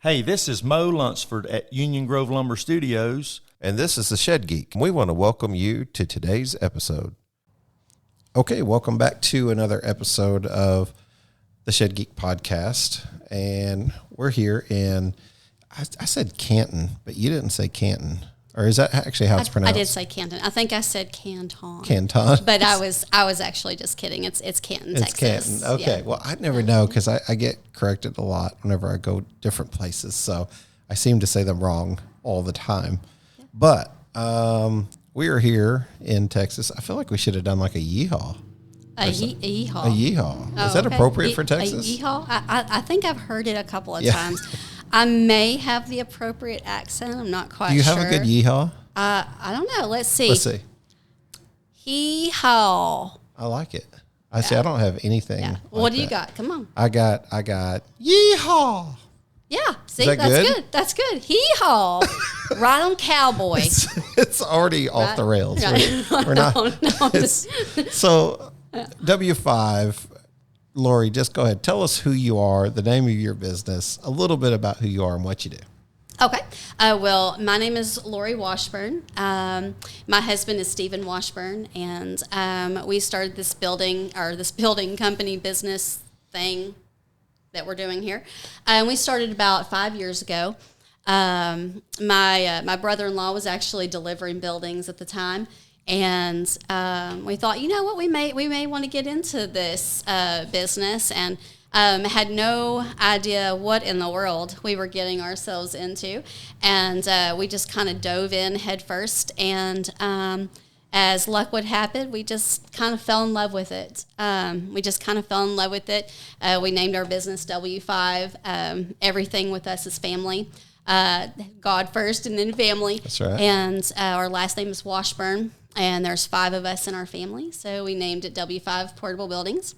Hey, this is Mo Lunsford at Union Grove Lumber Studios. And this is the Shed Geek. We want to welcome you to today's episode. Okay, welcome back to another episode of the Shed Geek podcast. And we're here in, I said Canton, but you didn't say Canton. Or is that actually how it's pronounced? I did say Canton. I think I said Canton. Canton. But I was actually just kidding. It's Canton, Texas. It's Canton. Okay. Yeah. Well, I never know because I get corrected a lot whenever I go different places. So I seem to say them wrong all the time. Yeah. But we are here in Texas. I feel like we should have done like a yeehaw. A yeehaw. A yeehaw. Oh, is that okay. appropriate for Texas? A yeehaw? I think I've heard it a couple of times. I may have the appropriate accent. I'm not quite sure. Do you have a good yeehaw? I don't know. Let's see. Hee-haw. I like it. I don't have anything. Yeah. Like what do you got? Come on. I got yeehaw. Yeah. See, that's good. That's good. Hee-haw. Right on cowboy. It's already off the rails. Right. We're not. No, so W5. Laurie, just go ahead. Tell us who you are, the name of your business, a little bit about who you are and what you do. Okay. Well, my name is Laurie Washburn. My husband is Stephen Washburn, and we started this building company business thing that we're doing here. We started about 5 years ago. My brother-in-law was actually delivering buildings at the time. And we thought, you know what, we may want to get into this business, and had no idea what in the world we were getting ourselves into. And we just kind of dove in head first. And as luck would happen, we just kind of fell in love with it. We named our business W5. Everything with us is family. God first and then family. That's right. And our last name is Washburn. And there's 5 of us in our family, so we named it W5 Portable Buildings.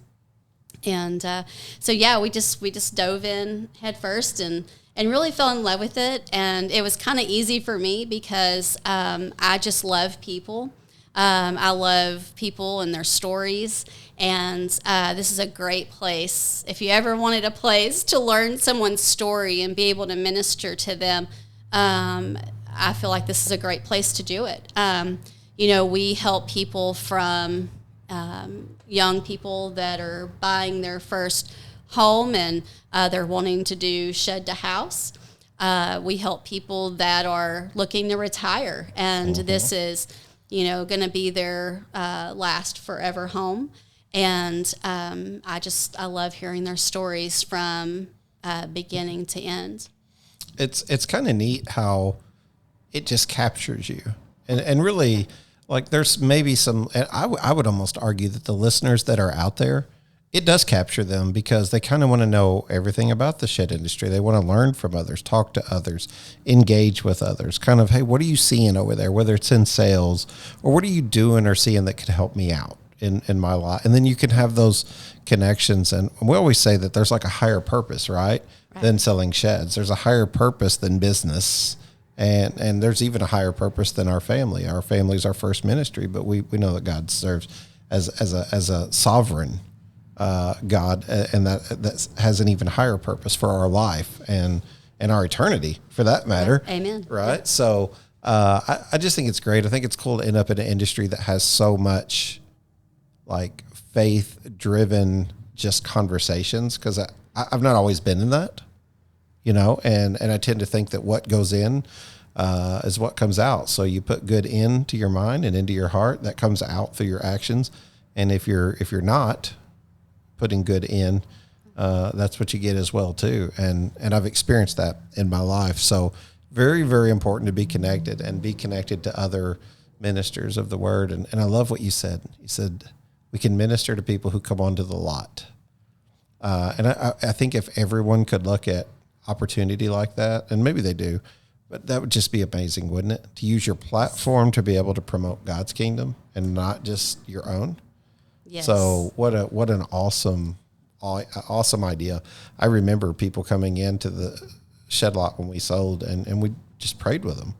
And we just dove in head first and really fell in love with it. And it was kind of easy for me because I just love people. I love people and their stories. And this is a great place. If you ever wanted a place to learn someone's story and be able to minister to them, I feel like this is a great place to do it. We help people from young people that are buying their first home and they're wanting to do shed to house. We help people that are looking to retire, and this is, going to be their last forever home. And I love hearing their stories from beginning to end. It's kind of neat how it just captures you, and really. Like there's maybe some, and I would almost argue that the listeners that are out there, it does capture them because they kind of want to know everything about the shed industry. They want to learn from others, talk to others, engage with others. Kind of, hey, what are you seeing over there? Whether it's in sales or what are you doing or seeing that could help me out in my life? And then you can have those connections. And we always say that there's like a higher purpose, right? Than selling sheds. There's a higher purpose than business. And there's even a higher purpose than our family. Our family is our first ministry, but we know that God serves as a sovereign God, and that has an even higher purpose for our life and our eternity, for that matter. Amen. Right. So I just think it's great. I think it's cool to end up in an industry that has so much like faith-driven just conversations, because I've not always been in that. And I tend to think that what goes in is what comes out. So you put good into your mind and into your heart, that comes out through your actions. And if you're not putting good in, that's what you get as well too. And I've experienced that in my life. So very, very important to be connected and be connected to other ministers of the word. And I love what you said. You said we can minister to people who come onto the lot. And I think if everyone could look at opportunity like that, and maybe they do, but that would just be amazing, wouldn't it? To use your platform to be able to promote God's kingdom and not just your own. Yes. So what an awesome idea. I remember people coming into the shed lot when we sold, and we just prayed with them.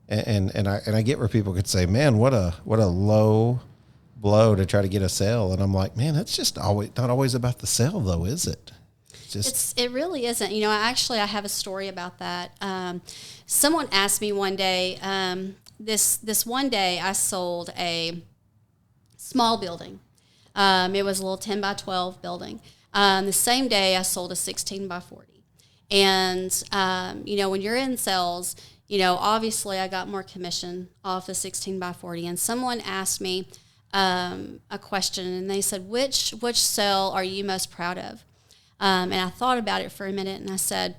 And I get where people could say, man, what a low blow to try to get a sale. And I'm like, man, that's just not always about the sale though, is it? It really isn't. You know, I have a story about that. Someone asked me one day, this one day I sold a small building. It was a little 10 by 12 building. The same day I sold a 16 by 40. And, you know, when you're in sales, you know, obviously I got more commission off the 16 by 40. And someone asked me a question, and they said, which sale are you most proud of? And I thought about it for a minute, and I said,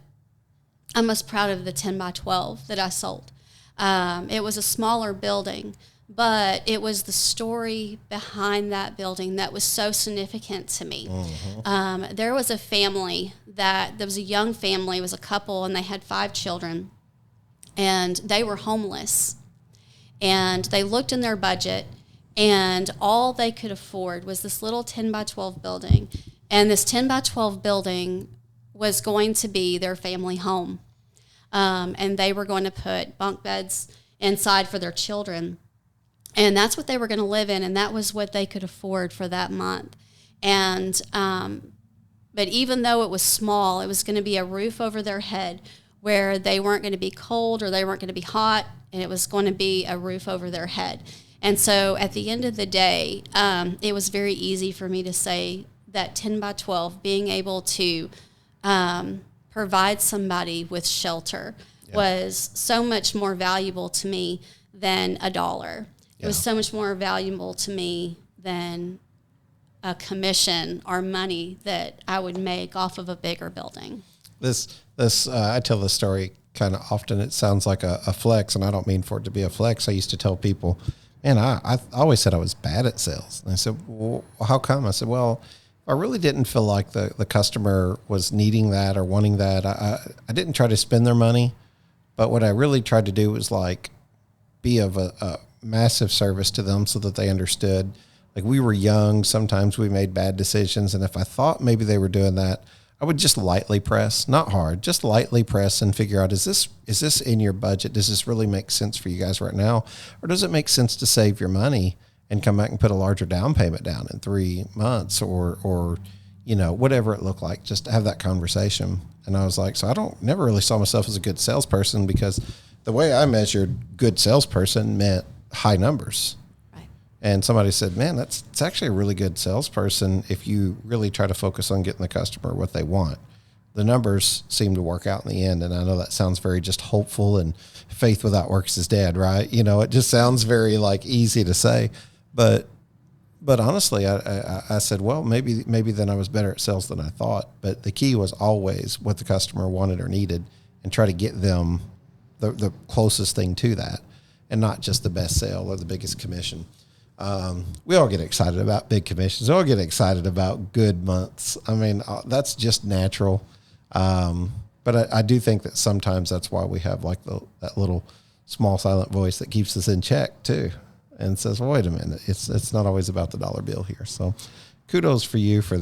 I'm most proud of the 10 by 12 that I sold. It was a smaller building, but it was the story behind that building that was so significant to me. Mm-hmm. There was a family there was a young family, it was a couple, and they had 5 children, and they were homeless. And they looked in their budget, and all they could afford was this little 10 by 12 building. And this 10 by 12 building was going to be their family home. And they were going to put bunk beds inside for their children. And that's what they were going to live in, and that was what they could afford for that month. And but even though it was small, it was going to be a roof over their head where they weren't going to be cold or they weren't going to be hot, and it was going to be a roof over their head. And so at the end of the day, it was very easy for me to say that 10 by 12, being able to provide somebody with shelter was so much more valuable to me than $1. It was so much more valuable to me than a commission or money that I would make off of a bigger building. I tell this story kind of often. It sounds like a flex, and I don't mean for it to be a flex. I used to tell people, man, I always said I was bad at sales. And I said, well, how come? I said, well, I really didn't feel like the customer was needing that or wanting that. I didn't try to spend their money, but what I really tried to do was like be of a massive service to them so that they understood. Like, we were young. Sometimes we made bad decisions. And if I thought maybe they were doing that, I would just lightly press, not hard, just lightly press and figure out, is this in your budget? Does this really make sense for you guys right now? Or does it make sense to save your money and come back and put a larger down payment down in 3 months or, you know, whatever it looked like, just to have that conversation. And I was like, so never really saw myself as a good salesperson, because the way I measured good salesperson meant high numbers. Right. And somebody said, man, it's actually a really good salesperson if you really try to focus on getting the customer what they want. The numbers seem to work out in the end. And I know that sounds very just hopeful, and faith without works is dead, right? You know, it just sounds very like easy to say. But honestly, I said, well, maybe then I was better at sales than I thought. But the key was always what the customer wanted or needed, and try to get them the closest thing to that, and not just the best sale or the biggest commission. We all get excited about big commissions. We all get excited about good months. I mean, that's just natural. But I do think that sometimes that's why we have like that little small silent voice that keeps us in check too, and says, well, wait a minute, it's not always about the dollar bill here. So kudos for you for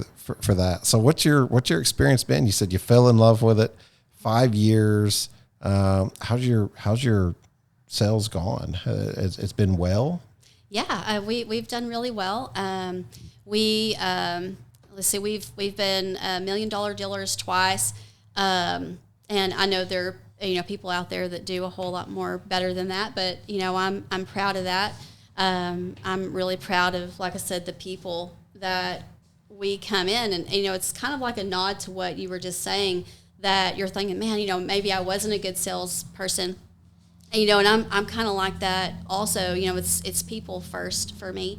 that. So what's your experience been? You said you fell in love with it, 5 years. How's your sales gone? It's been well. Yeah, we've done really well. We've been $1 million dealers twice, and I know there are people out there that do a whole lot more better than that. But I'm proud of that. I'm really proud of, like I said, the people that we come in, and it's kind of like a nod to what you were just saying, that you're thinking, man, maybe I wasn't a good salesperson. And I'm kind of like that also. It's people first for me.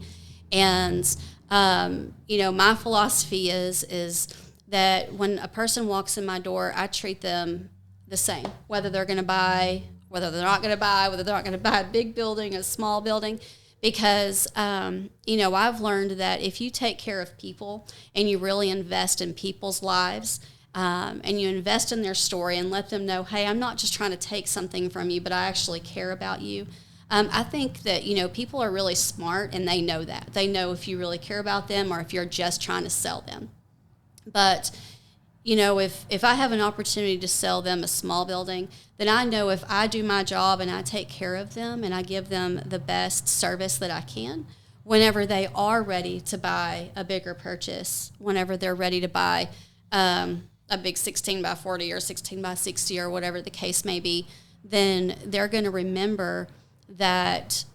And, my philosophy is that when a person walks in my door, I treat them the same, whether they're going to buy, whether they're not going to buy, whether they're not going to buy a big building, a small building. Because, I've learned that if you take care of people and you really invest in people's lives, and you invest in their story and let them know, hey, I'm not just trying to take something from you, but I actually care about you. I think that, people are really smart, and they know that. They know if you really care about them or if you're just trying to sell them. But, if I have an opportunity to sell them a small building, then I know if I do my job and I take care of them and I give them the best service that I can, whenever they are ready to buy a bigger purchase, whenever they're ready to buy a big 16 by 40 or 16 by 60 or whatever the case may be, then they're going to remember that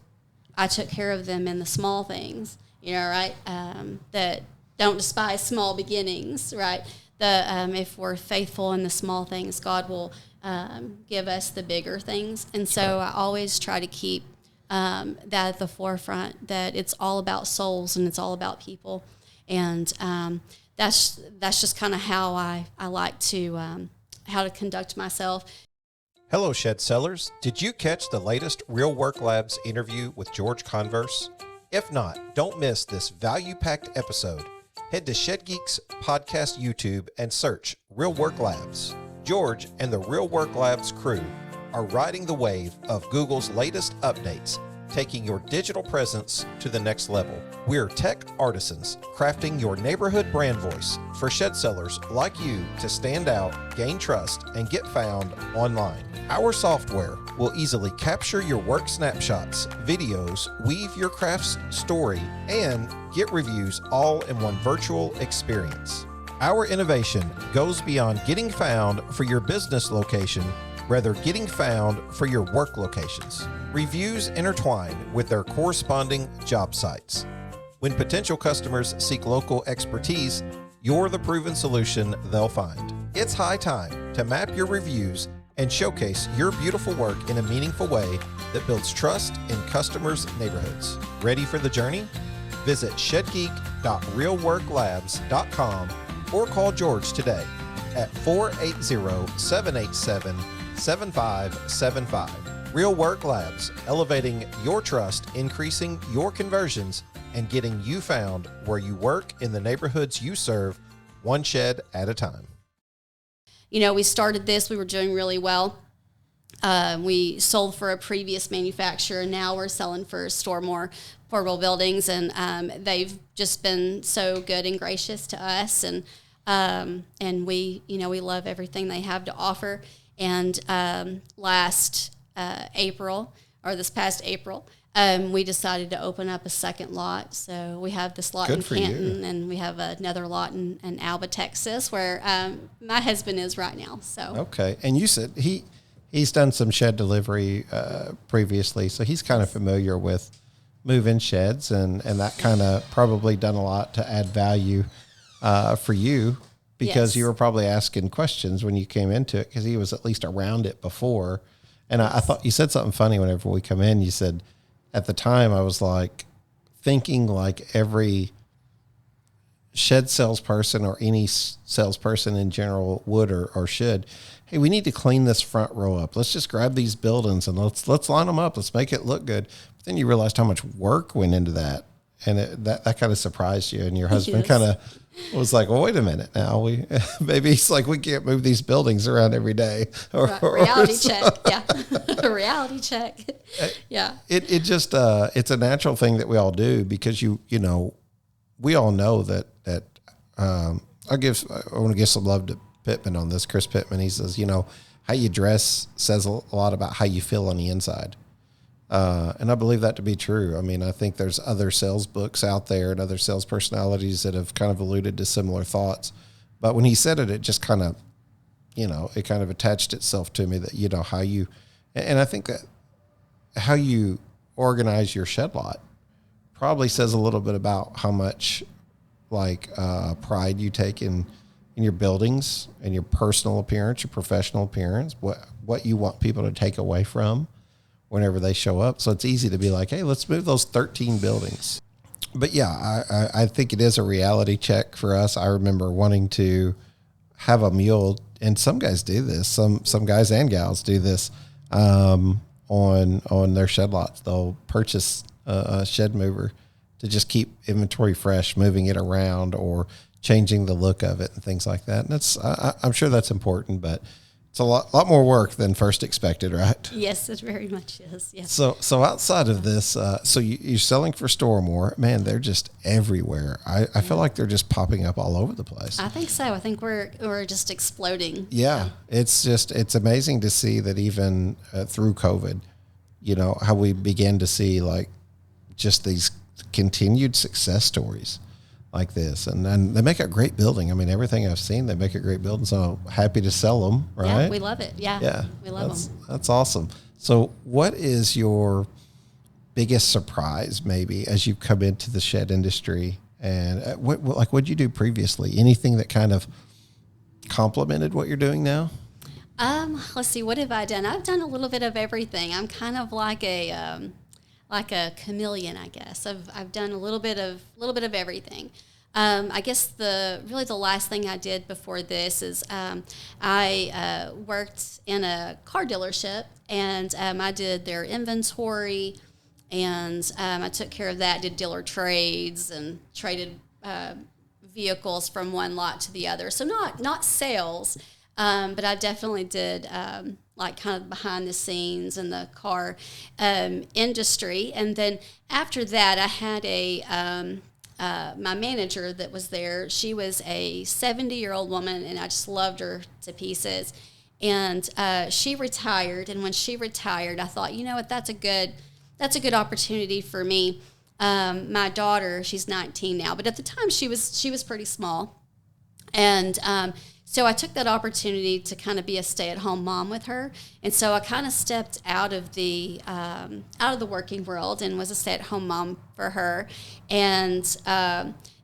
I took care of them in the small things, right? That don't despise small beginnings, right? If we're faithful in the small things, God will give us the bigger things. And so I always try to keep that at the forefront, that it's all about souls and it's all about people. And that's just kind of how I like to how to conduct myself. Hello, Shed Sellers. Did you catch the latest Real Work Labs interview with George Converse? If not, don't miss this value-packed episode. Head to Shed Geeks Podcast YouTube and search Real Work Labs. George and the Real Work Labs crew are riding the wave of Google's latest updates, taking your digital presence to the next level. We're tech artisans crafting your neighborhood brand voice for shed sellers like you to stand out, gain trust, and get found online. Our software will easily capture your work snapshots, videos, weave your craft's story, and get reviews all in one virtual experience. Our innovation goes beyond getting found for your business location, rather getting found for your work locations. Reviews intertwine with their corresponding job sites. When potential customers seek local expertise, you're the proven solution they'll find. It's high time to map your reviews and showcase your beautiful work in a meaningful way that builds trust in customers' neighborhoods. Ready for the journey? Visit shedgeek.realworklabs.com or call George today at 480-787-7575. Real Work Labs, elevating your trust, increasing your conversions, and getting you found where you work in the neighborhoods you serve, one shed at a time. We started this, we were doing really well. We sold for a previous manufacturer. Now we're selling for Stormore Portable Buildings, and they've just been so good and gracious to us, and we love everything they have to offer. And this past April, we decided to open up a second lot. So we have this lot in Canton, and we have another lot in Alba, Texas, where my husband is right now. So okay, and you said he's done some shed delivery previously, so he's kind of familiar with move-in sheds, and that kind of probably done a lot to add value for you, because you were probably asking questions when you came into it, because he was at least around it before. And I thought you said something funny whenever we come in. You said, at the time, I was like thinking like every shed salesperson or any salesperson in general would or should. Hey, we need to clean this front row up. Let's just grab these buildings and let's line them up. Let's make it look good. But then you realized how much work went into that. And that kind of surprised you. And your husband kind of was like, well, wait a minute now. Maybe it's like, we can't move these buildings around every day. Reality check. Yeah. Reality check. Yeah. It just, it's a natural thing that we all do, because we all know that I want to give some love to Pittman on this, Chris Pittman. He says, how you dress says a lot about how you feel on the inside. And I believe that to be true. I mean, I think there's other sales books out there and other sales personalities that have kind of alluded to similar thoughts. But when he said it, it just kind of, it kind of attached itself to me that, how you, and I think that how you organize your shed lot probably says a little bit about how much pride you take in your buildings and your personal appearance, your professional appearance, what you want people to take away from whenever they show up. So it's easy to be like, hey, let's move those 13 buildings. But yeah, I think it is a reality check for us. I remember wanting to have a mule, and some guys do this. Some guys and gals do this on their shed lots. They'll purchase a shed mover to just keep inventory fresh, moving it around or changing the look of it and things like that. And I'm sure that's important, but it's a lot more work than first expected, right? Yes, it very much is. Yes. So outside of this, so you're selling for Stormore. Man, they're just everywhere. I feel like they're just popping up all over the place. I think so. I think we're just exploding. Yeah, it's amazing to see that even through COVID, how we began to see just these continued success stories like this, and they make a great building. I mean, everything I've seen, they make a great building. So happy to sell them, right? Yeah, we love it. Yeah, we love them. That's awesome. So, what is your biggest surprise, maybe, as you come into the shed industry? And what'd you do previously? Anything that kind of complemented what you're doing now? Let's see, what have I done? I've done a little bit of everything. I'm kind of like a chameleon, I guess. I've done a little bit of everything. I guess the last thing I did before this is I worked in a car dealership, and I did their inventory, and I took care of that. Did dealer trades and traded vehicles from one lot to the other. So not sales, but I definitely did like kind of behind the scenes in the car industry. And then after that, I had my manager that was there. She was a 70-year-old woman, and I just loved her to pieces. And she retired, and when she retired, I thought, you know what, that's a good opportunity for me. My daughter, she's 19 now, but at the time she was pretty small, and so I took that opportunity to kind of be a stay-at-home mom with her, and so I kind of stepped out of the working world and was a stay-at-home mom for her, and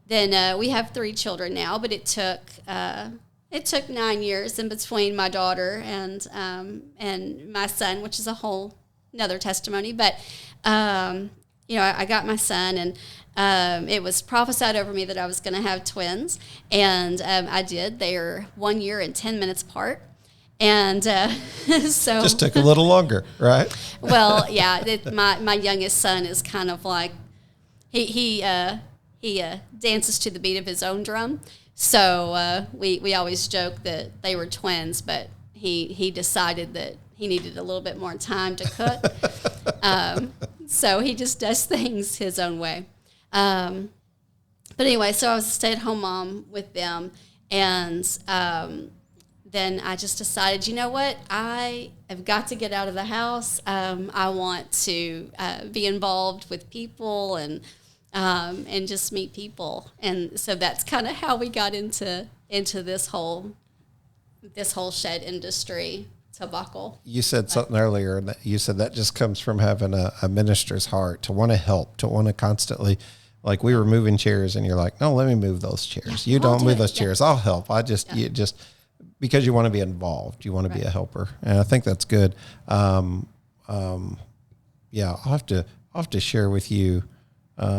then we have 3 children now, but it took 9 years in between my daughter and my son, which is a whole another testimony, but I got my son, and it was prophesied over me that I was going to have twins, and I did. They are 1 year and 10 minutes apart, and so just took a little longer, right? Well, yeah. My youngest son is kind of like he dances to the beat of his own drum. So we always joke that they were twins, but he decided that he needed a little bit more time to cook. So he just does things his own way. But anyway, so I was a stay-at-home mom with them, and then I just decided, you know what, I have got to get out of the house. I want to be involved with people and just meet people, and so that's kind of how we got into this whole shed industry debacle. You said something earlier, and you said that just comes from having a minister's heart, to want to help, to want to constantly, like we were moving chairs, and you're like, no, let me move those chairs. You don't move those chairs. I'll help. You just because you want to be involved, you want to be a helper, and I think that's good. I'll have to share with you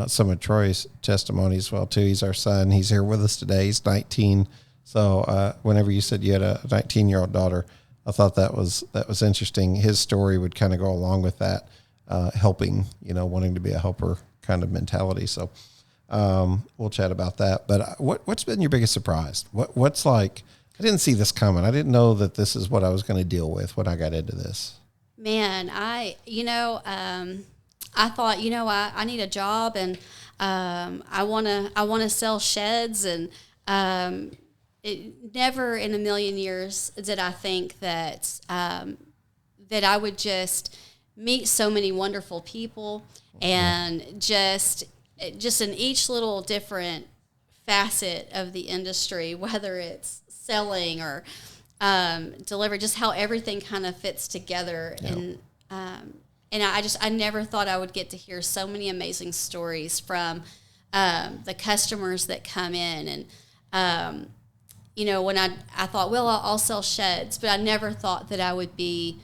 some of Troy's testimony as well too. He's our son. He's here with us today. He's 19. So whenever you said you had a 19-year-old daughter, I thought that was interesting. His story would kind of go along with that, helping, wanting to be a helper kind of mentality. So we'll chat about that. But what's been your biggest surprise? What's like, I didn't see this coming. I didn't know that this is what I was going to deal with when I got into this. Man, I thought, I need a job, and I want to sell sheds, and it never in a million years did I think that that I would just meet so many wonderful people, and just in each little different facet of the industry, whether it's selling or delivery, just how everything kind of fits together. Yep. And I never thought I would get to hear so many amazing stories from the customers that come in, and when I thought, well, I'll sell sheds, but I never thought that I would be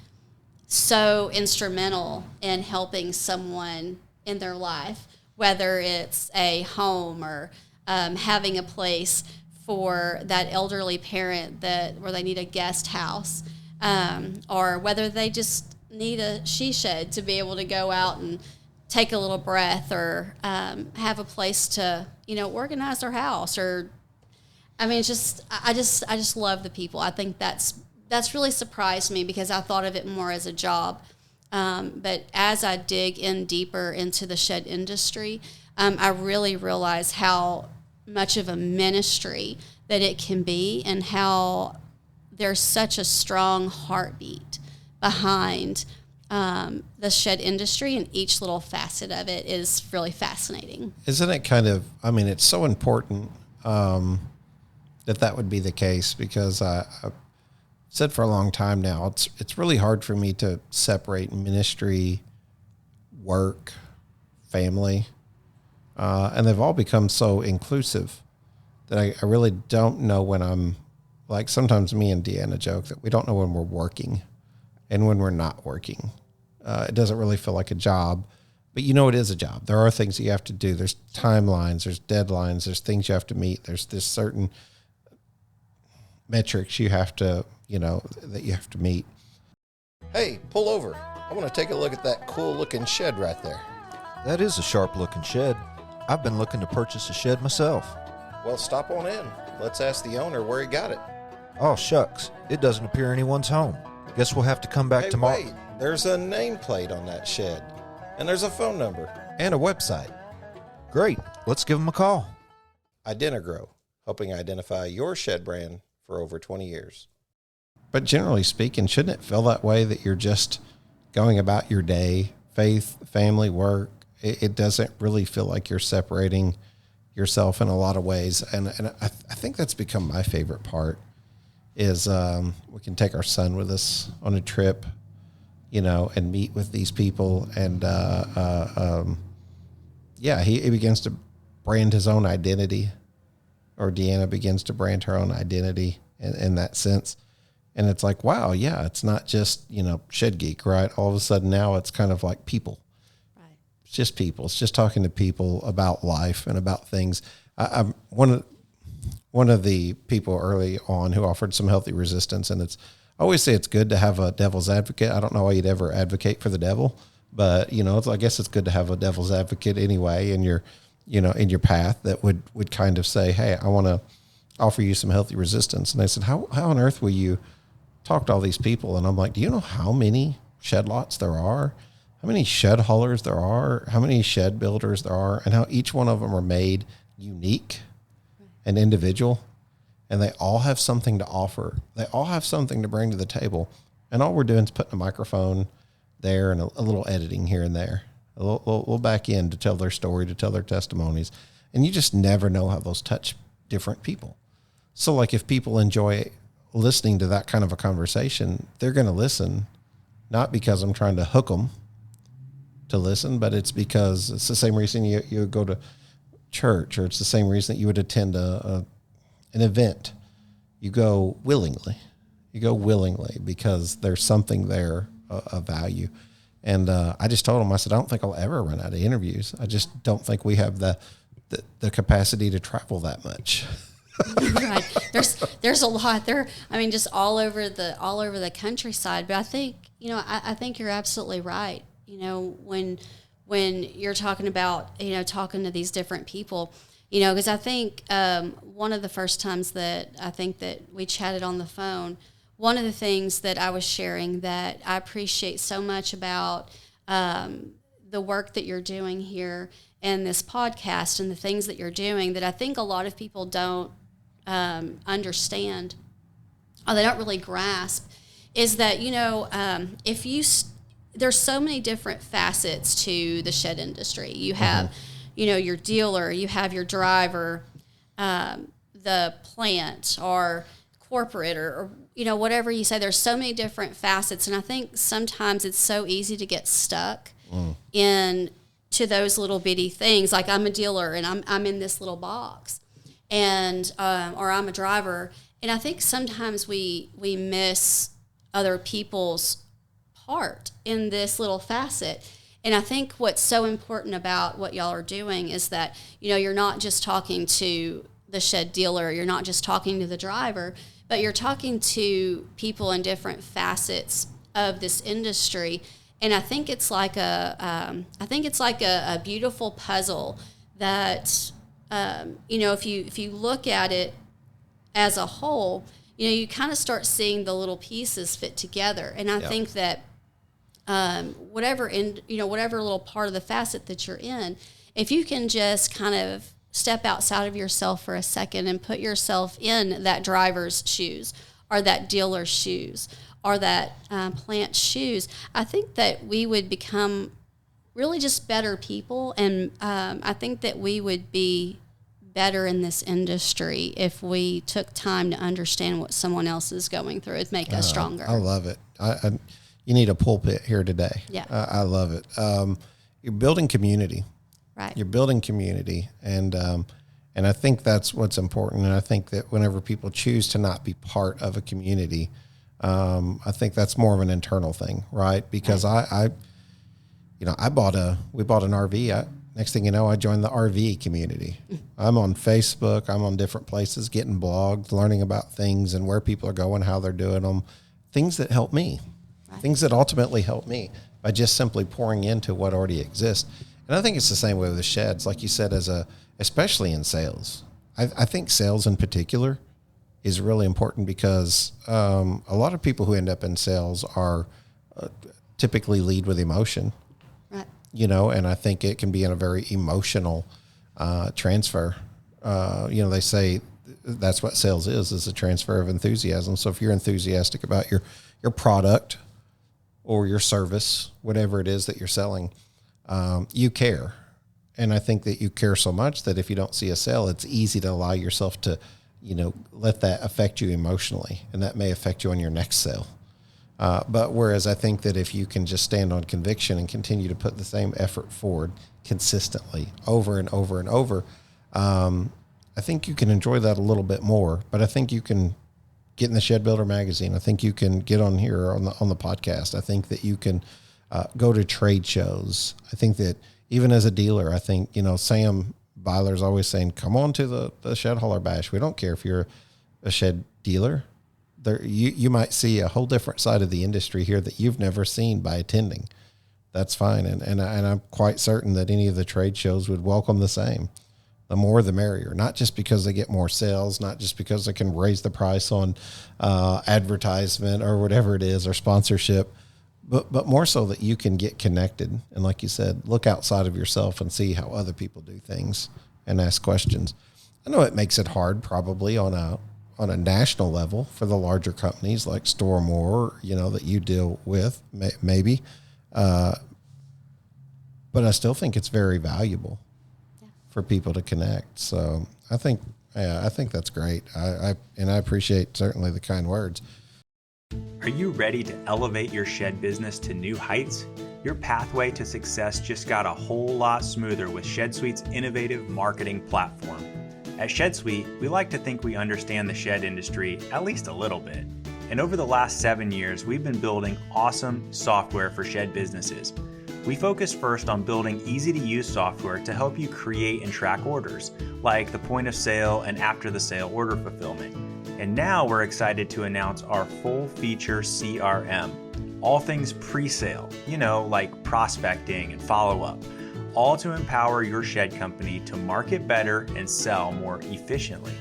so instrumental in helping someone in their life, whether it's a home or having a place for that elderly parent where they need a guest house, or whether they just need a she shed to be able to go out and take a little breath, or have a place to organize their house, or I just love the people. I think that's really surprised me, because I thought of it more as a job. But as I dig in deeper into the shed industry, I really realize how much of a ministry that it can be, and how there's such a strong heartbeat behind the shed industry, and each little facet of it is really fascinating. Isn't it kind of, I mean, it's so important that would be the case, because I've said for a long time now, it's really hard for me to separate ministry, work, family, and they've all become so inclusive that I really don't know when I'm, like, sometimes me and Deanna joke that we don't know when we're working and when we're not working. It doesn't really feel like a job, but it is a job. There are things that you have to do. There's timelines, there's deadlines, there's things you have to meet. There's certain metrics you have to, that you have to meet. Hey, pull over. I want to take a look at that cool looking shed right there. That is a sharp looking shed. I've been looking to purchase a shed myself. Well, stop on in. Let's ask the owner where he got it. Oh, shucks. It doesn't appear anyone's home. Guess we'll have to come back tomorrow. Wait. There's a nameplate on that shed. And there's a phone number. And a website. Great. Let's give them a call. Identigrow, helping identify your shed brand for over 20 years. But generally speaking, shouldn't it feel that way, that you're just going about your day, faith, family, work? It doesn't really feel like you're separating yourself in a lot of ways. And I think that's become my favorite part is we can take our son with us on a trip, and meet with these people. And he begins to brand his own identity, or Deanna begins to brand her own identity in that sense. And it's like, wow, yeah, it's not just, Shed Geek, right? All of a sudden now it's kind of like people. It's just people. It's just talking to people about life and about things. I'm one of the people early on who offered some healthy resistance, and I always say it's good to have a devil's advocate. I don't know why you'd ever advocate for the devil, but I guess it's good to have a devil's advocate anyway in your path that would kind of say, hey, I want to offer you some healthy resistance. And they said, how on earth will you talk to all these people? And I'm like, do you know how many shed lots there are? How many shed haulers there are, how many shed builders there are, and how each one of them are made unique and individual, and they all have something to offer. They all have something to bring to the table, and all we're doing is putting a microphone there and a little editing here and there, a little back end to tell their story, to tell their testimonies, and you just never know how those touch different people. So, like, if people enjoy listening to that kind of a conversation, they're going to listen, not because I'm trying to hook them to listen, but it's because it's the same reason you go to church, or it's the same reason that you would attend an event. You go willingly. Because there's something there of value. And I just told him, I said, I don't think I'll ever run out of interviews. I just don't think we have the capacity to travel that much. Right. There's a lot there. I mean, just all over the countryside. But I think, I think you're absolutely right. When you're talking about, talking to these different people, because I think one of the first times that I think that we chatted on the phone, one of the things that I was sharing that I appreciate so much about the work that you're doing here and this podcast and the things that you're doing that I think a lot of people don't understand, or they don't really grasp, is that, there's so many different facets to the shed industry. You have, your dealer, you have your driver, the plant or corporate or whatever you say. There's so many different facets. And I think sometimes it's so easy to get stuck in to those little bitty things. Like, I'm a dealer and I'm in this little box, and or I'm a driver. And I think sometimes we miss other people's part in this little facet. And I think what's so important about what y'all are doing is that, you're not just talking to the shed dealer, you're not just talking to the driver, but you're talking to people in different facets of this industry. And I think it's like a beautiful puzzle that, if you look at it as a whole, you kind of start seeing the little pieces fit together. And I think that whatever little part of the facet that you're in, if you can just kind of step outside of yourself for a second and put yourself in that driver's shoes or that dealer's shoes or that plant shoes, I think that we would become really just better people. And I think that we would be better in this industry if we took time to understand what someone else is going through. It'd make us stronger. I love it. You need a pulpit here today. Yeah. I love it. You're building community. Right. You're building community. And I think that's what's important. And I think that whenever people choose to not be part of a community, I think that's more of an internal thing, right? Because we bought an RV. Next thing you know, I joined the RV community. I'm on Facebook. I'm on different places, getting blogs, learning about things and where people are going, how they're doing them, things that help me, things that ultimately help me by just simply pouring into what already exists. And I think it's the same way with the sheds, like you said, especially in sales. I think sales in particular is really important because a lot of people who end up in sales are typically lead with emotion. Right. And I think it can be in a very emotional transfer. They say that's what sales is a transfer of enthusiasm. So if you're enthusiastic about your product or your service, whatever it is that you're selling, you care. And I think that you care so much that if you don't see a sale, it's easy to allow yourself to, let that affect you emotionally, and that may affect you on your next sale. But whereas I think that if you can just stand on conviction and continue to put the same effort forward consistently over and over and over, I think you can enjoy that a little bit more. But I think you can get in the Shed Builder magazine. I think you can get on here on the podcast. I think that you can go to trade shows. I think that even as a dealer, I think, Sam Byler's always saying, come on to the Shed Hauler Bash. We don't care if you're a shed dealer. You might see a whole different side of the industry here that you've never seen by attending. That's fine. And I'm quite certain that any of the trade shows would welcome the same. The more, the merrier, not just because they get more sales, not just because they can raise the price on advertisement or whatever it is, or sponsorship, but more so that you can get connected. And like you said, look outside of yourself and see how other people do things and ask questions. I know it makes it hard probably on a national level for the larger companies like Stormore, that you deal with, maybe. But I still think it's very valuable for people to connect. So I think that's great. I appreciate certainly the kind words. Are you ready to elevate your shed business to new heights? Your pathway to success just got a whole lot smoother with ShedSuite's innovative marketing platform. At ShedSuite, we like to think we understand the shed industry at least a little bit. And over the last 7 years, we've been building awesome software for shed businesses. We focus first on building easy-to-use software to help you create and track orders, like the point of sale and after-the-sale order fulfillment. And now we're excited to announce our full-feature CRM, all things pre-sale, like prospecting and follow-up, all to empower your shed company to market better and sell more efficiently.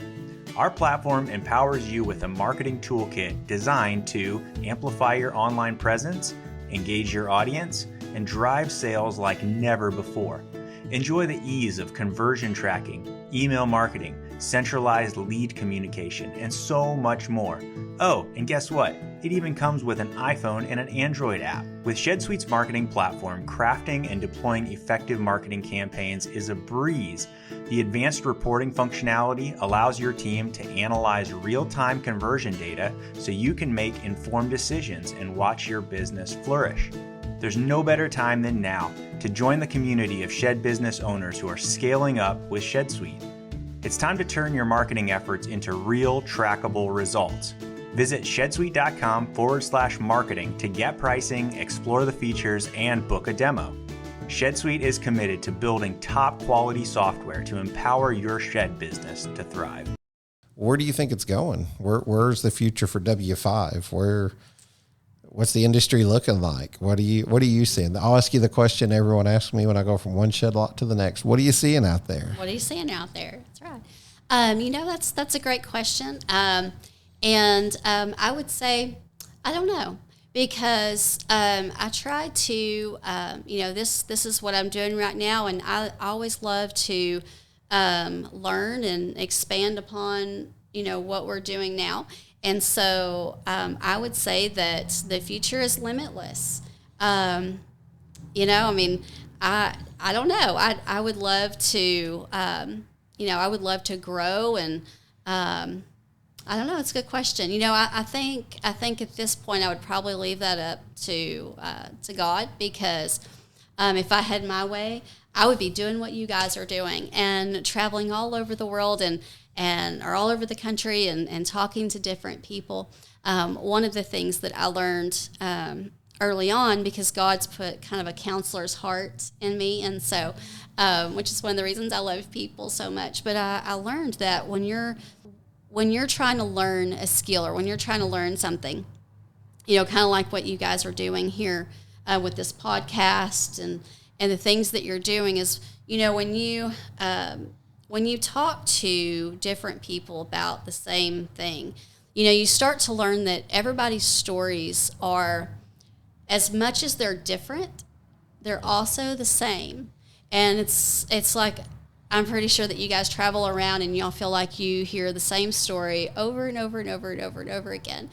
Our platform empowers you with a marketing toolkit designed to amplify your online presence, engage your audience, and drive sales like never before. Enjoy the ease of conversion tracking, email marketing, centralized lead communication, and so much more. Oh, and guess what? It even comes with an iPhone and an Android app. With ShedSuite's marketing platform, crafting and deploying effective marketing campaigns is a breeze. The advanced reporting functionality allows your team to analyze real-time conversion data so you can make informed decisions and watch your business flourish. There's no better time than now to join the community of shed business owners who are scaling up with ShedSuite. It's time to turn your marketing efforts into real trackable results. Visit shedsuite.com/marketing to get pricing, explore the features, and book a demo. ShedSuite is committed to building top quality software to empower your shed business to thrive. Where do you think it's going? Where's the future for W5? What's the industry looking like? What are you seeing? I'll ask you the question everyone asks me when I go from one shed lot to the next. What are you seeing out there? What are you seeing out there? That's right. That's a great question. I would say, I don't know, because I try to, this is what I'm doing right now, and I always love to learn and expand upon, what we're doing now. And so I would say that the future is limitless. You know, I mean, I don't know. I would love to, you know, I would love to grow, and I don't know. It's a good question. You know, I think at this point I would probably leave that up to God, because if I had my way, I would be doing what you guys are doing and traveling all over the world or all over the country and talking to different people. One of the things that I learned early on, because God's put kind of a counselor's heart in me, and so which is one of the reasons I love people so much. But I learned that when you're trying to learn a skill, or when you're trying to learn something, you know, kind of like what you guys are doing here with this podcast and the things that you're doing, is, you know, when you talk to different people about the same thing, you know, you start to learn that everybody's stories are, as much as they're different, they're also the same. And it's like, I'm pretty sure that you guys travel around and y'all feel like you hear the same story over and over and over and over and over again.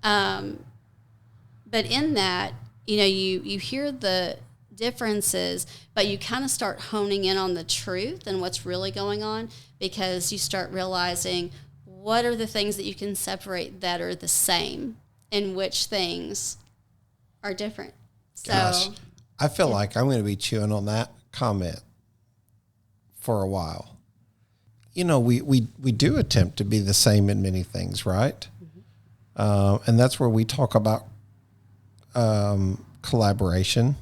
But in that, you know, you hear the differences, but you kind of start honing in on the truth and what's really going on, because you start realizing what are the things that you can separate that are the same, and which things are different. So Gosh, I feel like I'm going to be chewing on that comment for a while. You know, we do attempt to be the same in many things, right? Mm-hmm. And that's where we talk about collaboration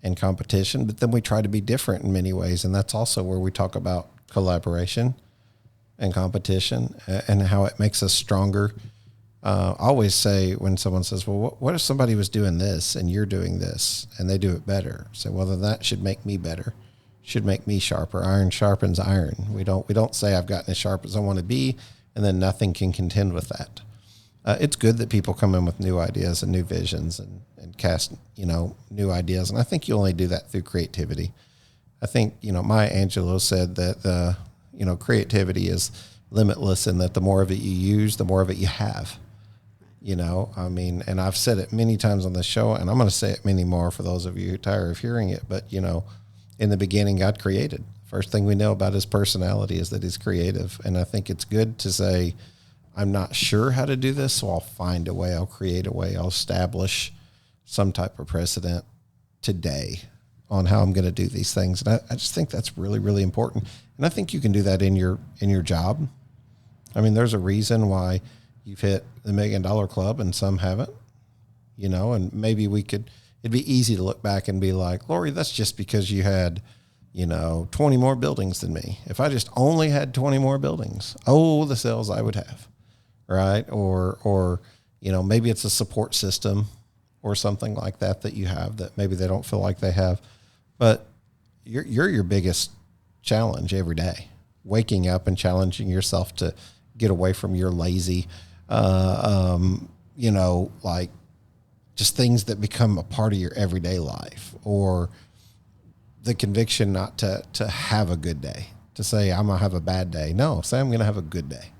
and competition, but then we try to be different in many ways. And that's also where we talk about collaboration and competition and how it makes us stronger. I always say, when someone says, well, what if somebody was doing this and you're doing this and they do it better? So, well, then that should make me better, should make me sharper. Iron sharpens iron. We don't say I've gotten as sharp as I want to be, and then nothing can contend with that. It's good that people come in with new ideas and new visions and cast, you know, new ideas. And I think you only do that through creativity. I think, you know, Maya Angelou said that, you know, creativity is limitless, and that the more of it you use, the more of it you have. You know, I mean, and I've said it many times on the show, and I'm going to say it many more for those of you who are tired of hearing it. But, you know, in the beginning, God created. First thing we know about his personality is that he's creative. And I think it's good to say, I'm not sure how to do this, so I'll find a way. I'll create a way. I'll establish some type of precedent today on how I'm going to do these things. And I just think that's really, really important. And I think you can do that in your job. I mean, there's a reason why you've hit the $1 Million Club and some haven't, you know, and maybe it'd be easy to look back and be like, Laurie, that's just because you had, you know, 20 more buildings than me. If I just only had 20 more buildings, the sales I would have, right? Or, you know, maybe it's a support system or something like that you have that maybe they don't feel like they have. But you're your biggest challenge every day, waking up and challenging yourself to get away from your lazy, you know, like just things that become a part of your everyday life, or the conviction not to have a good day, to say I'm gonna have a bad day. No, say I'm gonna have a good day,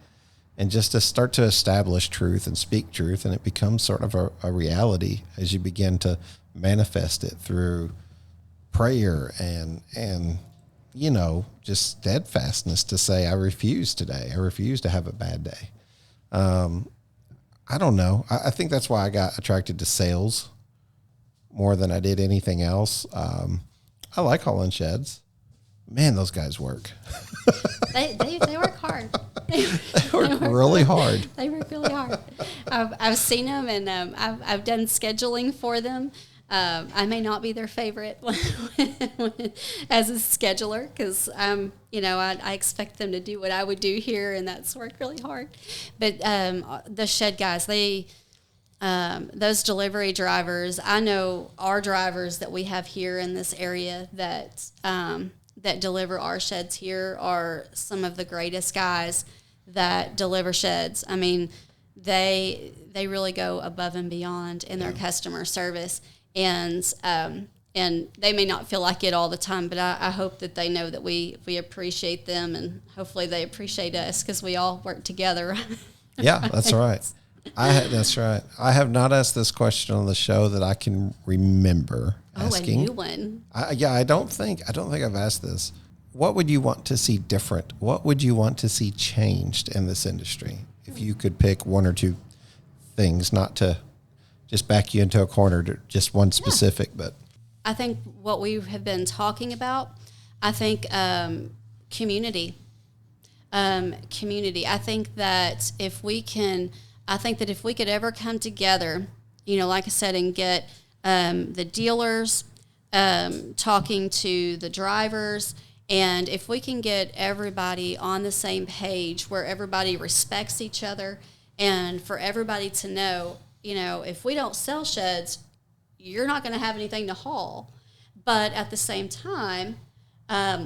and just to start to establish truth and speak truth. And it becomes sort of a reality as you begin to manifest it through prayer and, you know, just steadfastness to say, I refuse today. I refuse to have a bad day. I don't know. I think that's why I got attracted to sales more than I did anything else. I like hauling sheds. Man, those guys work. They work hard. They work really hard. They work really hard. I've seen them, and I've done scheduling for them. I may not be their favorite as a scheduler, because you know, I expect them to do what I would do here, and that's worked really hard. But the shed guys, those delivery drivers, I know our drivers that we have here in this area that deliver our sheds here are some of the greatest guys that deliver sheds. I mean, they really go above and beyond in their customer service. And they may not feel like it all the time, but I hope that they know that we appreciate them, and hopefully they appreciate us, because we all work together. Yeah, that's right. That's right. I have not asked this question on the show that I can remember asking. A new one. I don't think I've asked this. What would you want to see different? What would you want to see changed in this industry? If you could pick one or two things, not to just back you into a corner to just one specific, but I think what we have been talking about, I think community. Community. I think that if we could ever come together, like I said, and get the dealers talking to the drivers, and if we can get everybody on the same page where everybody respects each other, and for everybody to know, if we don't sell sheds, you're not going to have anything to haul. But at the same time,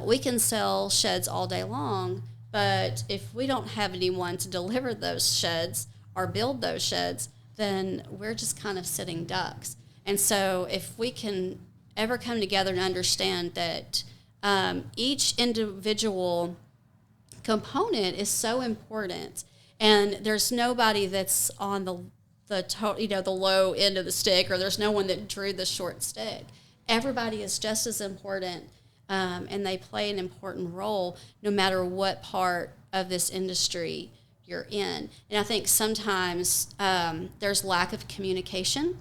we can sell sheds all day long, but if we don't have anyone to deliver those sheds or build those sheds, then we're just kind of sitting ducks. And so if we can ever come together and understand that each individual component is so important, and there's nobody that's on the low end of the stick, or there's no one that drew the short stick. Everybody is just as important, and they play an important role no matter what part of this industry you're in. And I think sometimes there's lack of communication.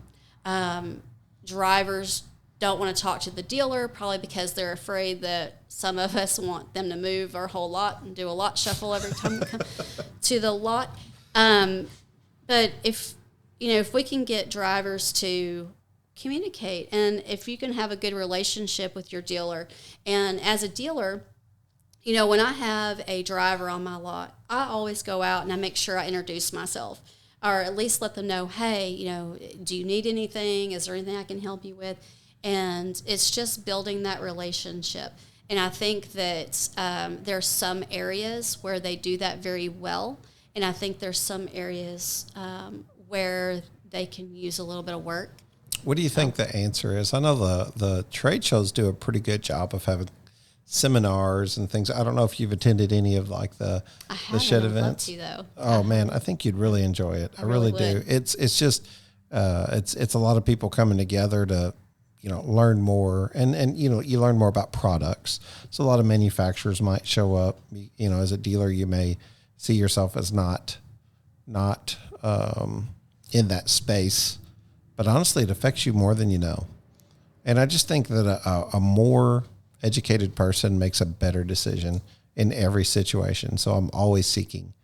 Drivers don't want to talk to the dealer, probably because they're afraid that some of us want them to move our whole lot and do a lot shuffle every time we come to the lot. But if we can get drivers to communicate, and if you can have a good relationship with your dealer, and as a dealer, when I have a driver on my lot, I always go out and I make sure I introduce myself, or at least let them know, hey, do you need anything? Is there anything I can help you with? And it's just building that relationship. And I think that there's some areas where they do that very well, and I think there's some areas where they can use a little bit of work. What do you think the answer is? I know the trade shows do a pretty good job of having seminars and things. I don't know if you've attended any of the shed events. I'd love to, though. Oh man, I think you'd really enjoy it. I really do. It's just it's a lot of people coming together to learn more, and you learn more about products. So a lot of manufacturers might show up. As a dealer, you may see yourself as not in that space, but honestly, it affects you more than you know. And I just think that a more educated person makes a better decision in every situation. So I'm always seeking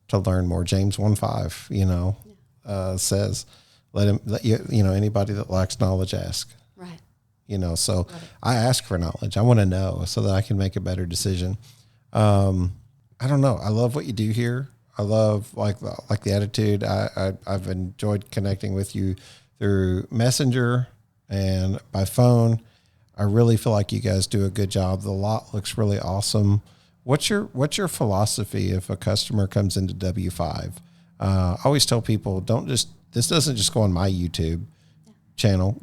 to learn more. James 1:5, says, anybody that lacks knowledge, ask. Right. So I ask for knowledge. I want to know so that I can make a better decision. I don't know. I love what you do here. I love like the attitude. I've enjoyed connecting with you through Messenger and by phone. I really feel like you guys do a good job. The lot looks really awesome. What's your philosophy if a customer comes into W5? I always tell people, this doesn't just go on my YouTube channel.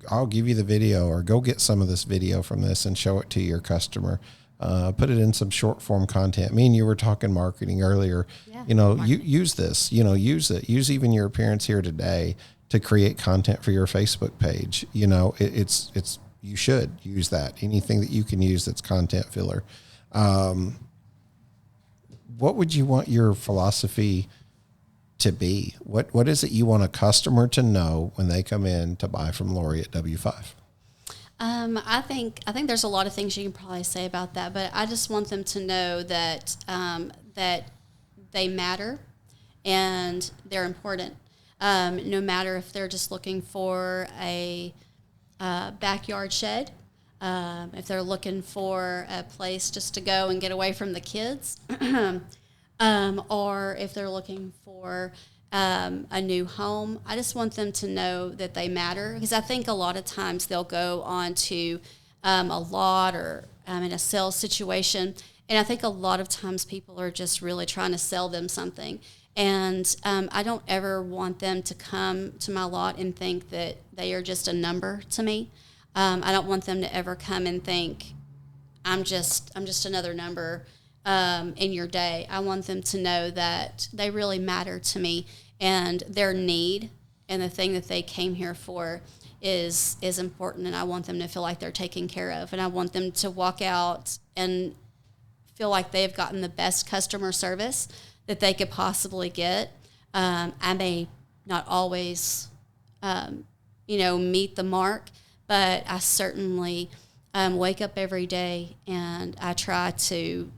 I'll give you the video, or go get some of this video from this and show it to your customer. Put it in some short form content. Me and you were talking marketing earlier. Yeah, you use this, use it. Use even your appearance here today to create content for your Facebook page. You should use that. Anything that you can use that's content filler. What would you want your philosophy to be? What is it you want a customer to know when they come in to buy from Laurie at W5? I think there's a lot of things you can probably say about that, but I just want them to know that that they matter and they're important. No matter if they're just looking for a backyard shed, if they're looking for a place just to go and get away from the kids, or if they're looking for a new home. I just want them to know that they matter, because I think a lot of times they'll go on to a lot or in a sales situation, and I think a lot of times people are just really trying to sell them something. And I don't ever want them to come to my lot and think that they are just a number to me. I don't want them to ever come and think I'm just another number in your day. I want them to know that they really matter to me, and their need and the thing that they came here for is important, and I want them to feel like they're taken care of, and I want them to walk out and feel like they've gotten the best customer service that they could possibly get. I may not always, meet the mark, but I certainly wake up every day and I try to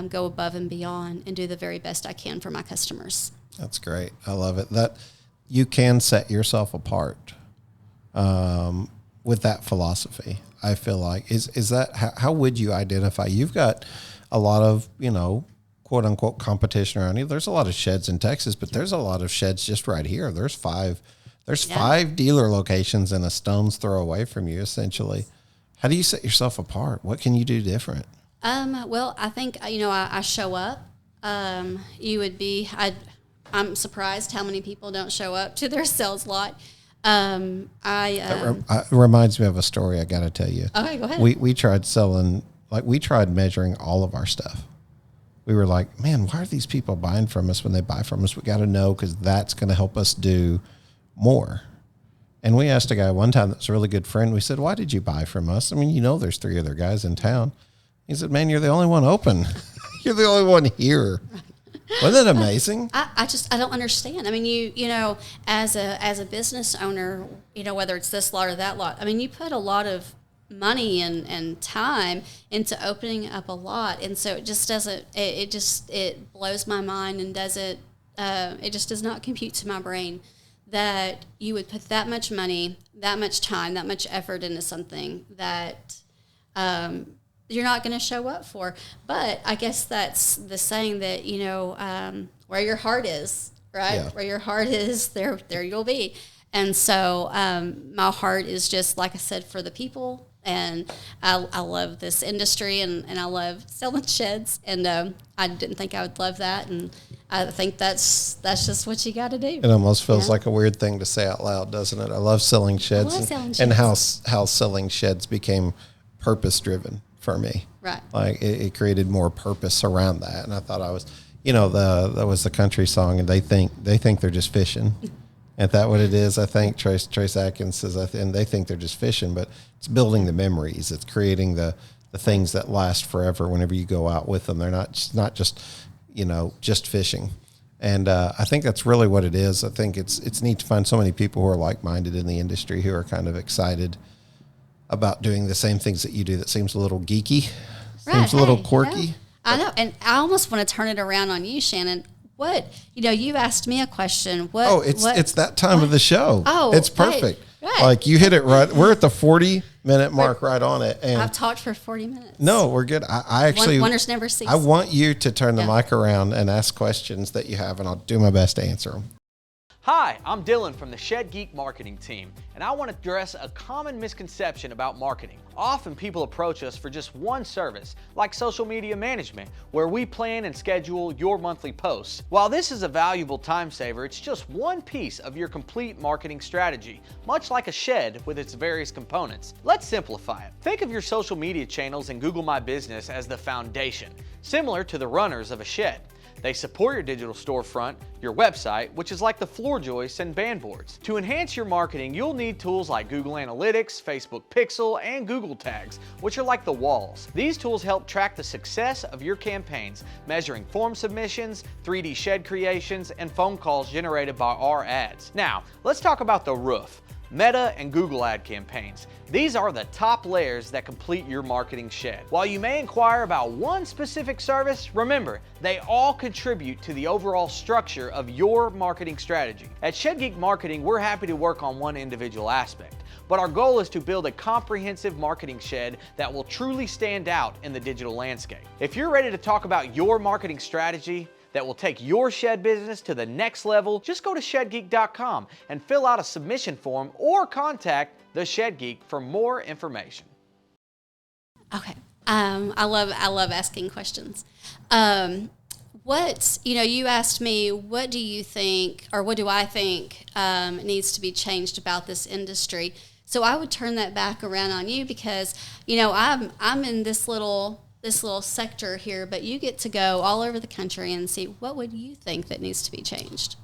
go above and beyond and do the very best I can for my customers. That's great. I love it. That you can set yourself apart with that philosophy. I feel like is that how would you identify? You've got a lot of quote unquote competition around you. There's a lot of sheds in Texas, but there's a lot of sheds just right here. There's five dealer locations and a stone's throw away from you, essentially. How do you set yourself apart? What can you do different? Well, I think I show up. I'm surprised how many people don't show up to their sales lot. It reminds me of a story I got to tell you. Okay, go ahead. We tried selling, we tried measuring all of our stuff. We were like, man, why are these people buying from us when they buy from us? We got to know, because that's going to help us do more. And we asked a guy one time that's a really good friend. We said, why did you buy from us? I mean, there's 3 other guys in town. He said, man, you're the only one open. You're the only one here. Wasn't that amazing? I don't understand. I mean, as a business owner, whether it's this lot or that lot, I mean, you put a lot of money and time into opening up a lot, and so it just doesn't. It blows my mind and doesn't. It just does not compute to my brain that you would put that much money, that much time, that much effort into something that you're not going to show up for. But I guess that's the saying that where your heart is, right? Yeah. Where your heart is, there you'll be. And so my heart is just, like I said, for the people. And I love this industry, and I love selling sheds. And I didn't think I would love that. And I think that's just what you got to do. It almost feels like a weird thing to say out loud, doesn't it? I love selling sheds. And how selling sheds became purpose-driven for me. Right. Like it created more purpose around that. And I thought I was, that was the country song, and they think they're just fishing. Isn't that what it is? I think Trace Atkins says, and they think they're just fishing, but it's building the memories. It's creating the things that last forever whenever you go out with them. They're not just, just fishing. And I think that's really what it is. I think it's neat to find so many people who are like-minded in the industry, who are kind of excited about doing the same things that you do. That seems a little geeky, seems a little quirky. Yeah. I know, and I almost want to turn it around on you, Shannon. What, you asked me a question. It's that time of the show. Oh, it's perfect. Right. Like you hit it right. We're at the 40-minute mark right on it. And I've talked for 40 minutes. No, we're good. I actually, wonders never cease. I want you to turn the mic around and ask questions that you have, and I'll do my best to answer them. Hi, I'm Dylan from the Shed Geek marketing team, and I want to address a common misconception about marketing. Often people approach us for just one service, like social media management, where we plan and schedule your monthly posts. While this is a valuable time saver, it's just one piece of your complete marketing strategy, much like a shed with its various components. Let's simplify it. Think of your social media channels and Google My Business as the foundation, similar to the runners of a shed. They support your digital storefront, your website, which is like the floor joists and band boards. To enhance your marketing, you'll need tools like Google Analytics, Facebook Pixel, and Google Tags, which are like the walls. These tools help track the success of your campaigns, measuring form submissions, 3D shed creations, and phone calls generated by our ads. Now, let's talk about the roof. Meta and Google ad campaigns. These are the top layers that complete your marketing shed. While you may inquire about one specific service, remember, they all contribute to the overall structure of your marketing strategy. At Shed Geek Marketing, we're happy to work on one individual aspect, but our goal is to build a comprehensive marketing shed that will truly stand out in the digital landscape. If you're ready to talk about your marketing strategy that will take your shed business to the next level, just go to shedgeek.com and fill out a submission form or contact the Shed Geek for more information. Okay. I love asking questions. You asked me, what do you think, or what do I think needs to be changed about this industry? So I would turn that back around on you, because, I'm in this little sector here, but you get to go all over the country and see, what would you think that needs to be changed?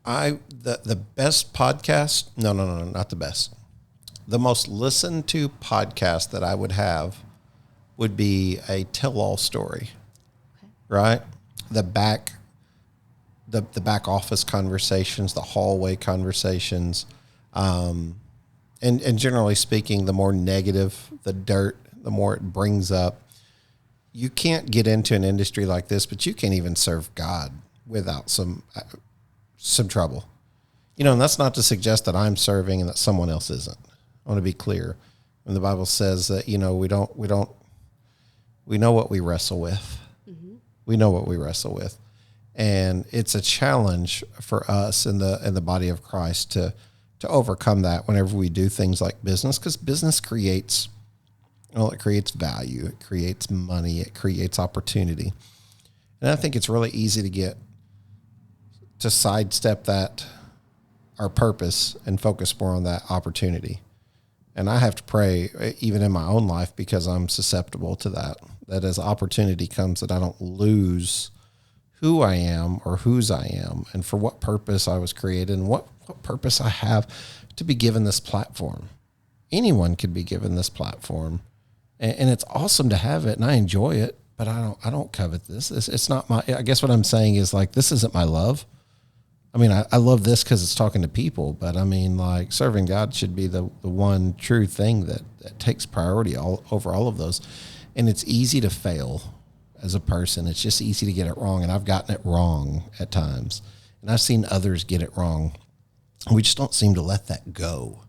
The best podcast, no, not the best. The most listened to podcast that I would have would be a tell-all story, right? The back office conversations, the hallway conversations, and generally speaking, the more negative, the dirt, the more it brings up. You can't get into an industry like this, but you can't even serve God without some trouble. And that's not to suggest that I'm serving and that someone else isn't. I want to be clear. When the Bible says that, we know what we wrestle with. Mm-hmm. We know what we wrestle with. And it's a challenge for us in the body of Christ to overcome that whenever we do things like business, because business creates value, it creates money, it creates opportunity. And I think it's really easy to sidestep our purpose and focus more on that opportunity. And I have to pray, even in my own life, because I'm susceptible to that as opportunity comes, that I don't lose who I am or whose I am and for what purpose I was created and what purpose I have to be given this platform. Anyone could be given this platform, and it's awesome to have it, and I enjoy it, but I don't covet this. It's not my, I guess what I'm saying is, like, this isn't my love. I mean, I love this because it's talking to people, but I mean, like, serving God should be the one true thing that takes priority over all of those. And it's easy to fail as a person. It's just easy to get it wrong. And I've gotten it wrong at times. And I've seen others get it wrong. We just don't seem to let that go.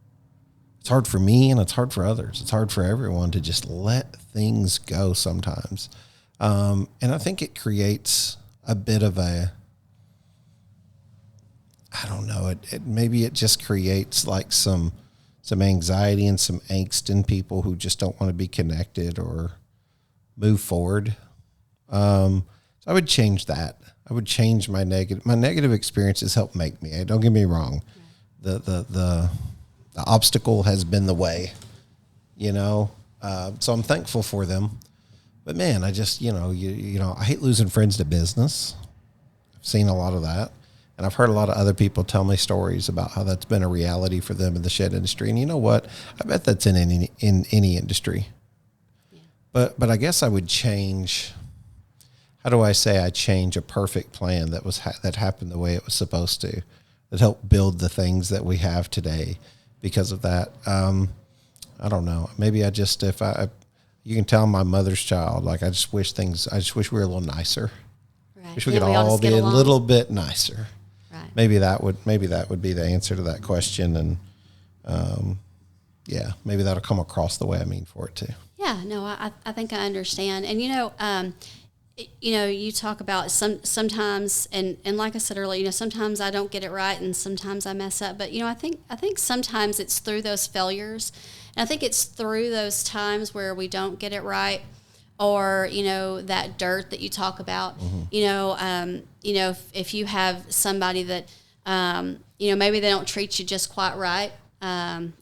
It's hard for me and it's hard for others. It's hard for everyone to just let things go sometimes. And I think it creates a bit of I don't know, maybe it just creates like some anxiety and some angst in people who just don't want to be connected or move forward. So I would change that. I would change my negative experiences help make me. Don't get me wrong. The obstacle has been the way, so I'm thankful for them. But man, I just, I hate losing friends to business. I've seen a lot of that. And I've heard a lot of other people tell me stories about how that's been a reality for them in the shed industry. And you know what? I bet that's in any industry. Yeah. But I guess I would change. How do I say I change a perfect plan that happened the way it was supposed to, that helped build the things that we have today because of that? I don't know. Maybe I just, you can tell I'm my mother's child. Like, I just wish we were a little nicer. Right. Wish we could all be a little bit nicer. Right. Maybe that would be the answer to that question. And, maybe that'll come across the way I mean for it to. Yeah, no, I think I understand. And, you talk about sometimes, and like I said earlier, sometimes I don't get it right and sometimes I mess up. But, I think sometimes it's through those failures. And I think it's through those times where we don't get it right, or, that dirt that you talk about. Mm-hmm. If you have somebody that, maybe they don't treat you just quite right,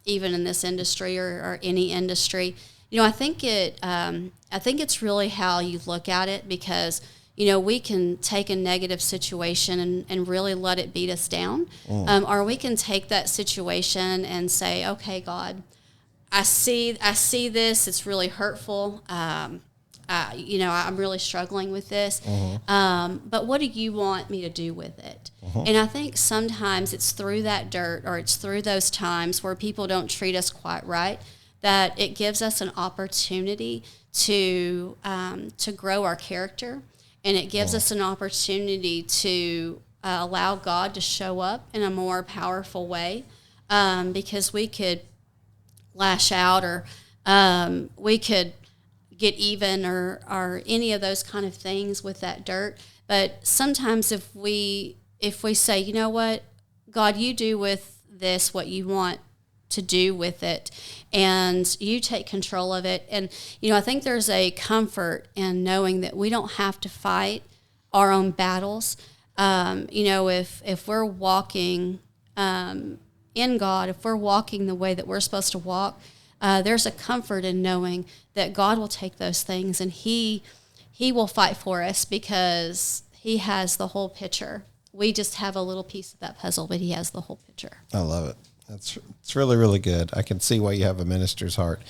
even in this industry or any industry. I think it's really how you look at it, because, we can take a negative situation and really let it beat us down. Or we can take that situation and say, okay, God, I see this. It's really hurtful. I'm really struggling with this. Mm-hmm. But what do you want me to do with it? Mm-hmm. And I think sometimes it's through that dirt, or it's through those times where people don't treat us quite right, that it gives us an opportunity to grow our character, and it gives us an opportunity to allow God to show up in a more powerful way, because we could lash out, or we could get even, or any of those kind of things with that dirt. But sometimes if we say, you know what, God, you do with this what you want to do with it, and you take control of it. And, I think there's a comfort in knowing that we don't have to fight our own battles. If we're walking in God, if we're walking the way that we're supposed to walk, there's a comfort in knowing that God will take those things and He will fight for us, because He has the whole picture. we just have a little piece of that puzzle, but he has the whole picture. I love it. It's really, really good. I can see why you have a minister's heart.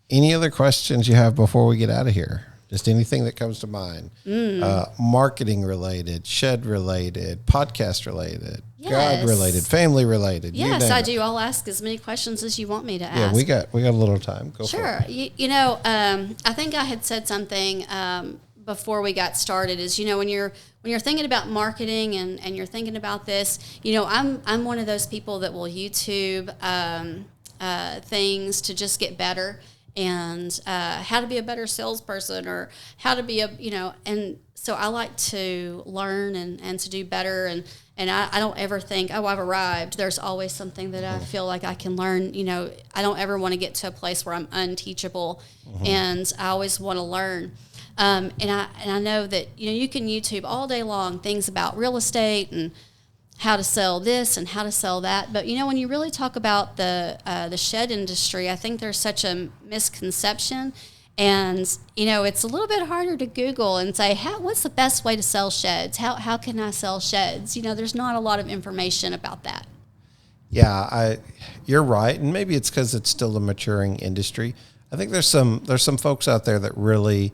Any other questions you have before we get out of here? Just anything that comes to mind. Marketing related, shed related, podcast related, God related, family related. Yes, I do. I'll ask as many questions as you want me to ask. Yeah, we got a little time. Go for it. You know, I think I had said something before we got started. Is, you know, when you're thinking about marketing and you're thinking about this, you know, I'm one of those people that will YouTube things to just get better. And how to be a better salesperson, or how to be and so I like to learn and to do better, and I don't ever think, oh, I've arrived. There's always something that I feel like I can learn. You know, I don't ever want to get to a place where I'm unteachable, and I always want to learn. And I know that, you know, you can YouTube all day long things about real estate and how to sell this and how to sell that. But, you know, when you really talk about the shed industry, I think there's such a misconception. And, you know, it's a little bit harder to Google and say, what's the best way to sell sheds? How can I sell sheds? You know, there's not a lot of information about that. Yeah, you're right. And maybe it's because it's still a maturing industry. I think there's some folks out there that really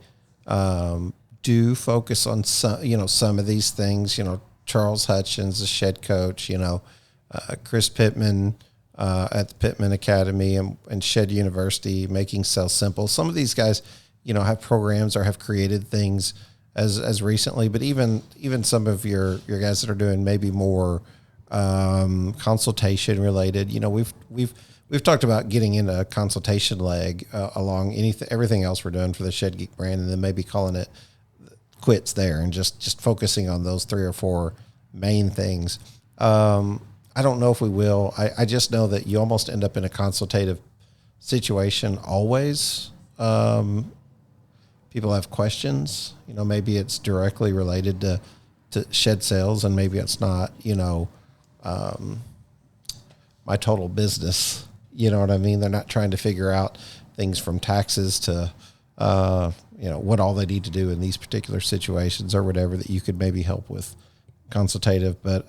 do focus on some of these things, you know, Charles Hutchins, the shed coach, you know, Chris Pittman at the Pittman Academy and Shed University, Making Sell Simple. Some of these guys, you know, have programs or have created things as recently, but even some of your guys that are doing maybe more consultation related. You know, we've talked about getting in a consultation leg along everything else we're doing for the Shed Geek brand, and then maybe calling it quits there and just focusing on those 3 or 4 main things. I don't know if we will. I just know that you almost end up in a consultative situation always. People have questions, you know, maybe it's directly related to shed sales, and maybe it's not, you know, my total business. You know what I mean? They're not trying to figure out things from taxes to, you know, what all they need to do in these particular situations or whatever that you could maybe help with consultative. But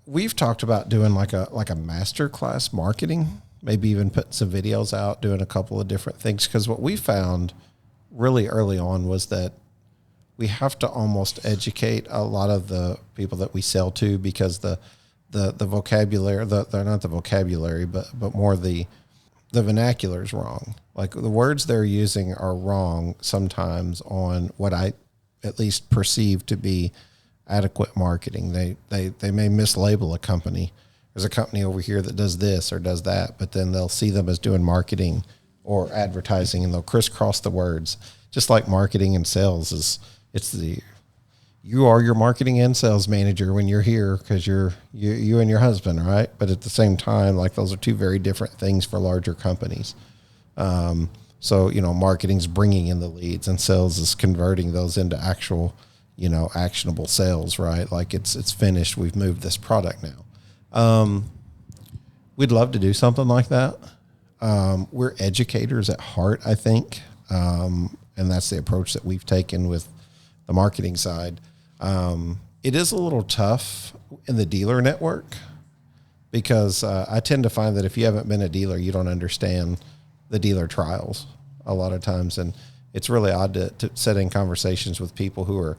we've talked about doing like a master class marketing, maybe even putting some videos out, doing a couple of different things. Because what we found really early on was that we have to almost educate a lot of the people that we sell to, because the vocabulary, they're not the vocabulary, but more the vernacular is wrong. Like the words they're using are wrong sometimes on what I at least perceive to be adequate marketing. They may mislabel a company. There's a company over here that does this or does that, but then they'll see them as doing marketing or advertising, and they'll crisscross the words. Just like marketing and sales you are your marketing and sales manager when you're here, because you and your husband, right? But at the same time, like those are 2 very different things for larger companies. So, you know, marketing's bringing in the leads, and sales is converting those into actual, you know, actionable sales, right? Like it's finished. We've moved this product now. We'd love to do something like that. We're educators at heart, I think. And that's the approach that we've taken with the marketing side. It is a little tough in the dealer network, because I tend to find that if you haven't been a dealer, you don't understand the dealer trials a lot of times. And it's really odd to set in conversations with people who are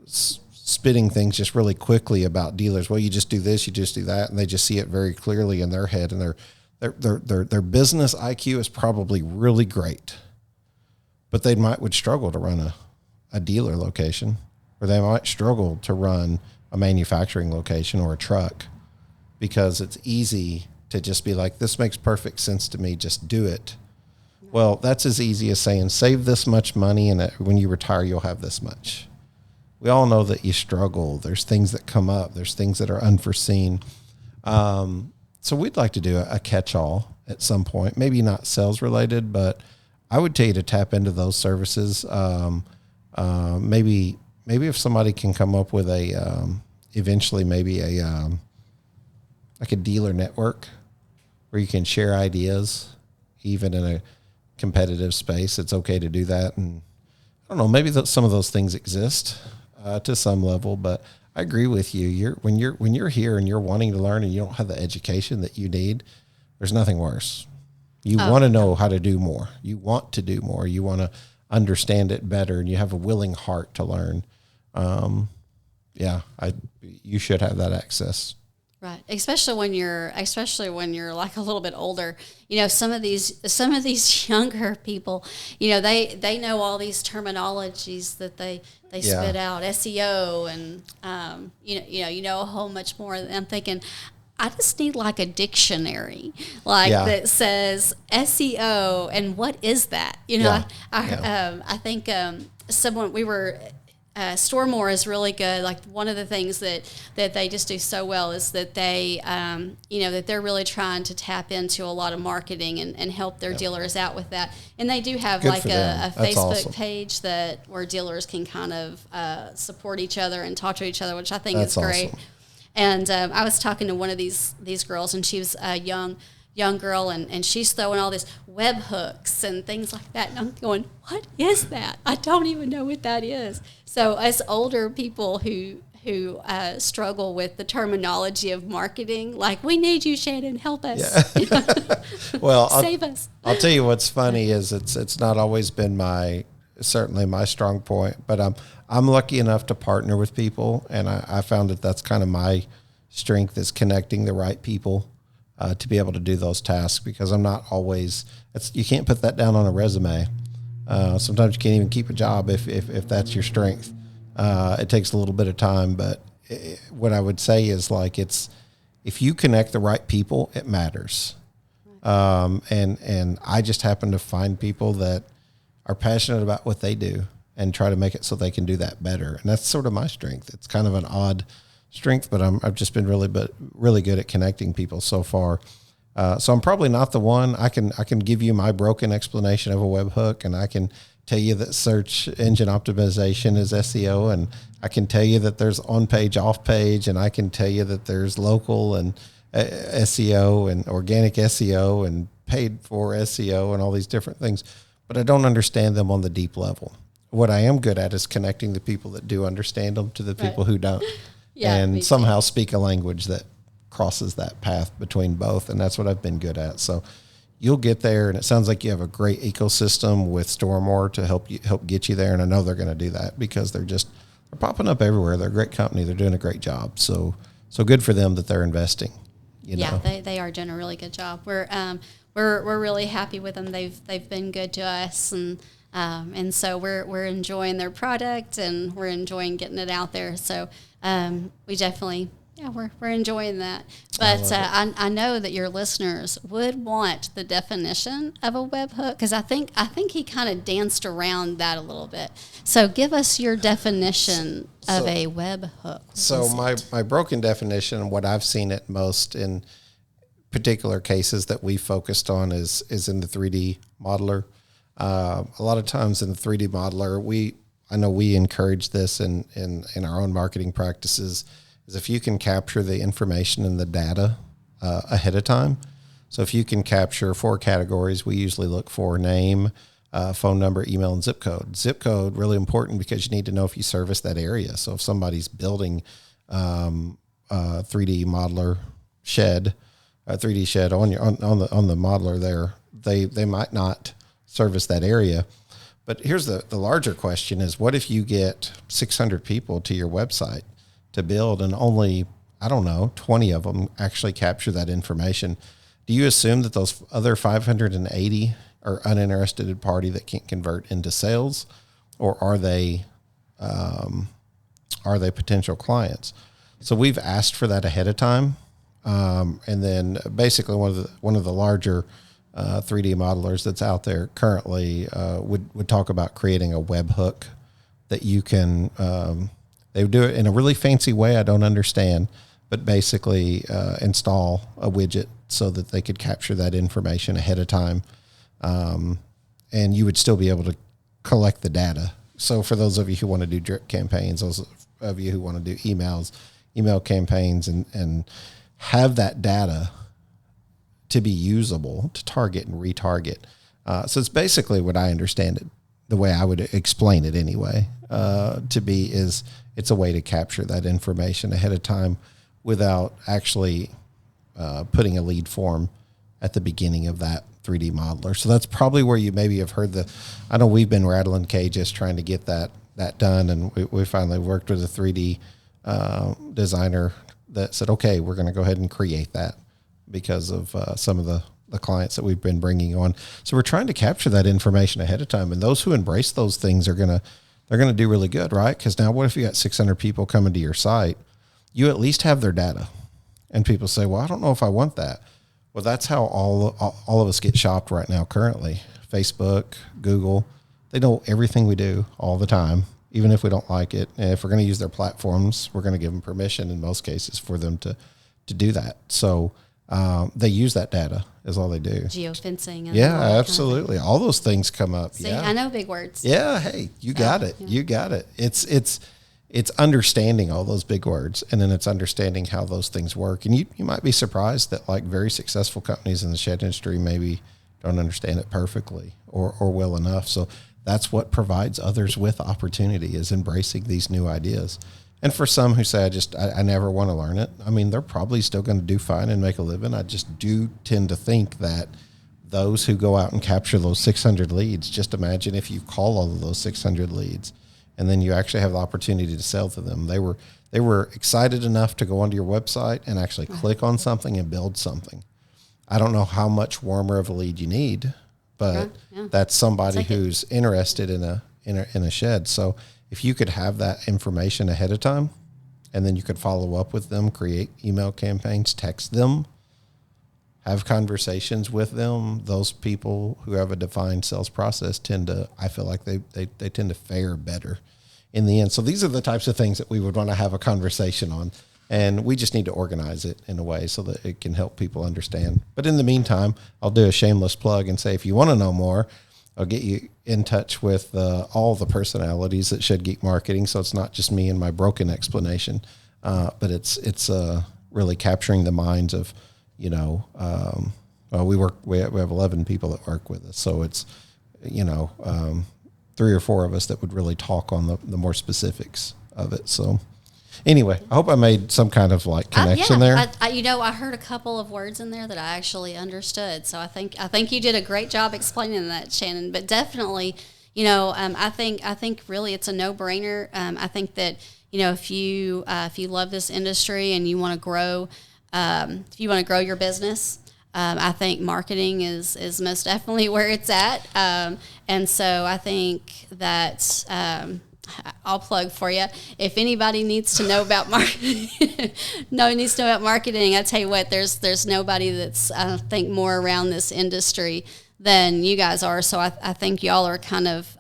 spitting things just really quickly about dealers. Well, you just do this, you just do that. And they just see it very clearly in their head, and their business IQ is probably really great, but they would struggle to run a dealer location, or they might struggle to run a manufacturing location or a truck, because it's easy to just be like, this makes perfect sense to me, just do it. Well, that's as easy as saying, save this much money, and when you retire, you'll have this much. We all know that you struggle. There's things that come up. There's things that are unforeseen. So we'd like to do a catch-all at some point, maybe not sales related, but I would tell you to tap into those services. Maybe if somebody can come up with eventually maybe like a dealer network where you can share ideas, even in a competitive space. It's okay to do that. And I don't know, maybe some of those things exist. to some level, but I agree with you. When you're here and you're wanting to learn and you don't have the education that you need, there's nothing worse. You want to know how to do more. You want to do more. You want to understand it better, and you have a willing heart to learn. You should have that access. Right. Especially when you're like a little bit older. You know, some of these younger people, you know, they know all these terminologies that they spit out, SEO, and you know a whole much more. I'm thinking, I just need like a dictionary, that says SEO and what is that? You know, I think someone we were. Storemore is really good. Like one of the things that they just do so well is that they, that they're really trying to tap into a lot of marketing and help their dealers out with that. And they do have Good a Facebook awesome. page where dealers can kind of support each other and talk to each other, which I think is great. Awesome. And I was talking to one of these girls, and she was a young girl, and she's throwing all these web hooks and things like that. And I'm going, what is that? I don't even know what that is. So as older people who struggle with the terminology of marketing, like, we need you, Shannon, help us. Yeah. Well, save us. I'll tell you what's funny is it's not always been certainly my strong point, but I'm lucky enough to partner with people, and I found that that's kind of my strength, is connecting the right people to be able to do those tasks, because I'm not always, you can't put that down on a resume. Sometimes you can't even keep a job if that's your strength. It takes a little bit of time, but what I would say is, like, if you connect the right people, it matters. And I just happen to find people that are passionate about what they do and try to make it so they can do that better. And that's sort of my strength. It's kind of an odd strength, but I've just been really good at connecting people so far. So I'm probably not the one. I can give you my broken explanation of a webhook, and I can tell you that search engine optimization is SEO, and I can tell you that there's on-page, off-page, and I can tell you that there's local and SEO and organic SEO and paid for SEO and all these different things, but I don't understand them on the deep level. What I am good at is connecting the people that do understand them to the people who don't. And somehow speak a language that crosses that path between both. And that's what I've been good at. So you'll get there. And it sounds like you have a great ecosystem with Storemore to help get you there. And I know they're going to do that, because they're popping up everywhere. They're a great company. They're doing a great job. So good for them that they're investing. They are doing a really good job. We're really happy with them. They've been good to us, and so we're enjoying their product, and we're enjoying getting it out there. So we definitely, we're enjoying that. But I know that your listeners would want the definition of a webhook, because I think he kind of danced around that a little bit. So give us your definition of a webhook. So my broken definition, what I've seen it most in particular cases that we focused on, is in the 3D modeler. A lot of times in the 3D modeler, I know we encourage this in our own marketing practices, is if you can capture the information and the data ahead of time. So if you can capture 4 categories, we usually look for name, phone number, email, and zip code. Zip code, really important, because you need to know if you service that area. So if somebody's building a 3D modeler shed, a 3D shed on the modeler there, they might not service that area. But here's the larger question is, what if you get 600 people to your website to build, and only, 20 of them actually capture that information? Do you assume that those other 580 are uninterested party that can't convert into sales, or are they potential clients? So we've asked for that ahead of time. And then basically one of the larger 3D modelers that's out there currently would talk about creating a webhook that you can, they would do it in a really fancy way I don't understand, but basically install a widget so that they could capture that information ahead of time. And you would still be able to collect the data. So for those of you who want to do drip campaigns, those of you who want to do email campaigns, and have that data to be usable to target and retarget. So it's basically what I understand it the way I would explain it anyway, to be is it's a way to capture that information ahead of time without actually putting a lead form at the beginning of that 3D modeler. So that's probably where you maybe have heard I know we've been rattling cages trying to get that done, and we finally worked with a 3D designer that said, okay, we're going to go ahead and create that because of some of the clients that we've been bringing on. So we're trying to capture that information ahead of time, and those who embrace those things they're going to do really good, right? Because now what if you got 600 people coming to your site? You at least have their data. And people say, well, I don't know if I want that. Well, that's how all of us get shopped right now currently. Facebook, Google, they know everything we do all the time, even if we don't like it. And if we're going to use their platforms, we're going to give them permission in most cases for them to do that. So they use that data is all they do. Geofencing. And yeah, all that absolutely. Kind of all those things come up. See, yeah. I know big words. Yeah. Hey, you got it. Yeah. You got it. It's understanding all those big words, and then it's understanding how those things work. And you might be surprised that like very successful companies in the shed industry maybe don't understand it perfectly or well enough. So that's what provides others with opportunity, is embracing these new ideas. And for some who say, I never want to learn it, I mean, they're probably still going to do fine and make a living. I just do tend to think that those who go out and capture those 600 leads, just imagine if you call all of those 600 leads and then you actually have the opportunity to sell to them. They were excited enough to go onto your website and actually click on something and build something. I don't know how much warmer of a lead you need, but that's somebody who's interested in a shed. So if you could have that information ahead of time, and then you could follow up with them, create email campaigns, text them, have conversations with them, those people who have a defined sales process I feel like they tend to fare better in the end. So these are the types of things that we would want to have a conversation on. And we just need to organize it in a way so that it can help people understand. But in the meantime, I'll do a shameless plug and say, if you want to know more, I'll get you in touch with all the personalities at Shed Geek Marketing. So it's not just me and my broken explanation, but it's really capturing the minds of, we have 11 people that work with us. So it's, 3 or 4 of us that would really talk on the more specifics of it. So anyway, I hope I made some kind of like connection there. I heard a couple of words in there that I actually understood. So I think you did a great job explaining that, Shannon. But definitely, I think really it's a no-brainer. I think that if you love this industry and you want to grow, if you want to grow your business, I think marketing is most definitely where it's at. And so I think that. I'll plug for you. If anybody needs to know about marketing, I tell you what, there's nobody that's, I think, more around this industry than you guys are. So I think y'all are kind of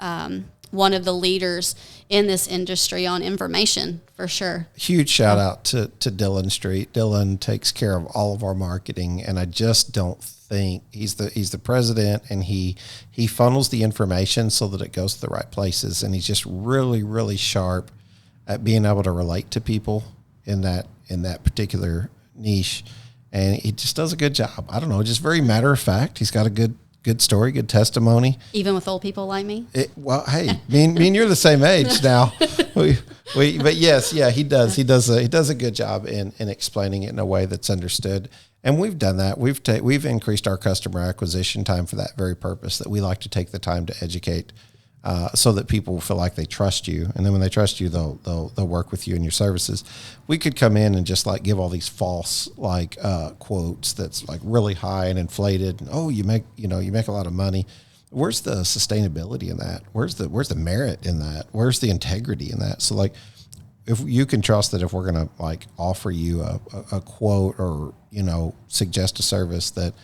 one of the leaders in this industry on information, for sure. Huge shout out to Dylan Street. Dylan takes care of all of our marketing, and I just don't think he's the president, and he funnels the information so that it goes to the right places, and he's just really, really sharp at being able to relate to people in that particular niche, and he just does a good job. I don't know, just very matter of fact. He's got a good story, good testimony. Even with old people like me? Well, hey, me and you're the same age now. But yes, yeah, he does. He does a good job in explaining it in a way that's understood. And we've done that. We've increased our customer acquisition time for that very purpose, that we like to take the time to educate so that people feel like they trust you. And then when they trust you, they'll work with you in your services. We could come in and just like give all these false quotes that's like really high and inflated. And, oh, you make a lot of money. Where's the sustainability in that? Where's the merit in that? Where's the integrity in that? So like, if you can trust that if we're going to like offer you a quote or, suggest a service, that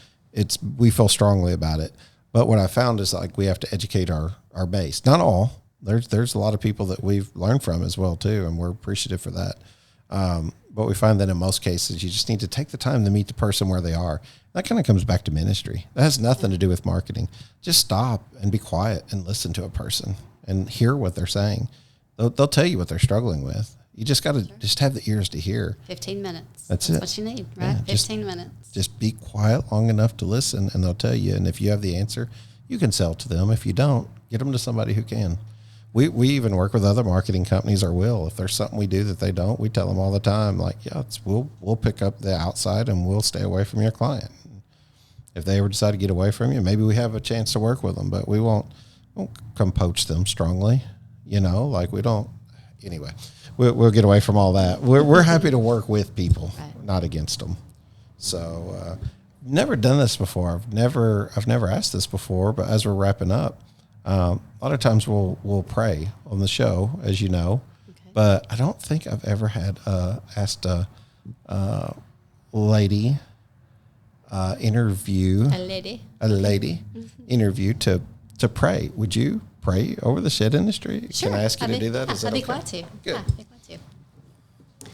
we feel strongly about it. But what I found is like we have to educate our base. Not all. There's a lot of people that we've learned from as well too, and we're appreciative for that. But we find that in most cases, you just need to take the time to meet the person where they are. That kind of comes back to ministry. That has nothing to do with marketing. Just stop and be quiet and listen to a person and hear what they're saying. They'll tell you what they're struggling with. You just got to just have the ears to hear. 15 minutes. That's it. What you need, right? Yeah, 15 minutes. Just be quiet long enough to listen, and they'll tell you. And if you have the answer, you can sell to them. If you don't, get them to somebody who can. We even work with other marketing companies, or will. If there's something we do that they don't, we tell them all the time, like, yeah, we'll pick up the outside and we'll stay away from your client. If they ever decide to get away from you, maybe we have a chance to work with them, but we won't come poach them strongly. Like we don't. Anyway, we'll get away from all that. We're happy to work with people, not against them. So, never done this before. I've never asked this before, but as we're wrapping up, a lot of times we'll pray on the show, as you know, but I don't think I've ever asked a lady interview interview to pray. Would you pray over the shed industry? Sure. Can I ask you to do that? Is that I'd be okay? glad to. Good. Yeah, I'd be glad to.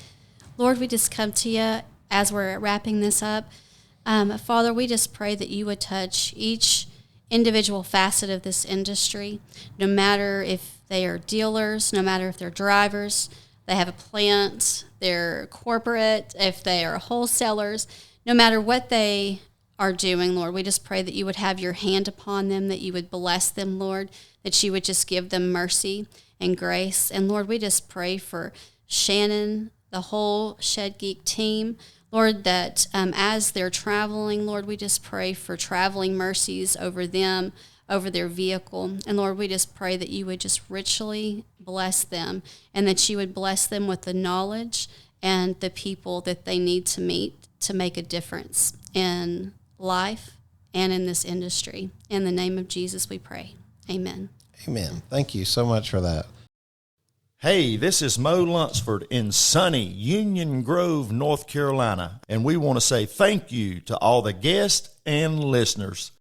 Lord, we just come to you as we're wrapping this up. Father, we just pray that you would touch each individual facet of this industry, no matter if they are dealers, no matter if they're drivers, they have a plant, they're corporate, if they are wholesalers, no matter what they are doing, Lord, we just pray that you would have your hand upon them, that you would bless them, Lord, that you would just give them mercy and grace. And Lord, we just pray for Shannon, the whole Shed Geek team, Lord, that as they're traveling, Lord, we just pray for traveling mercies over them, over their vehicle. And Lord, we just pray that you would just richly bless them, and that you would bless them with the knowledge and the people that they need to meet to make a difference in life and in this industry. In the name of Jesus, we pray. Amen. Amen. Thank you so much for that. Hey, this is Mo Lunsford in sunny Union Grove, North Carolina, and we want to say thank you to all the guests and listeners.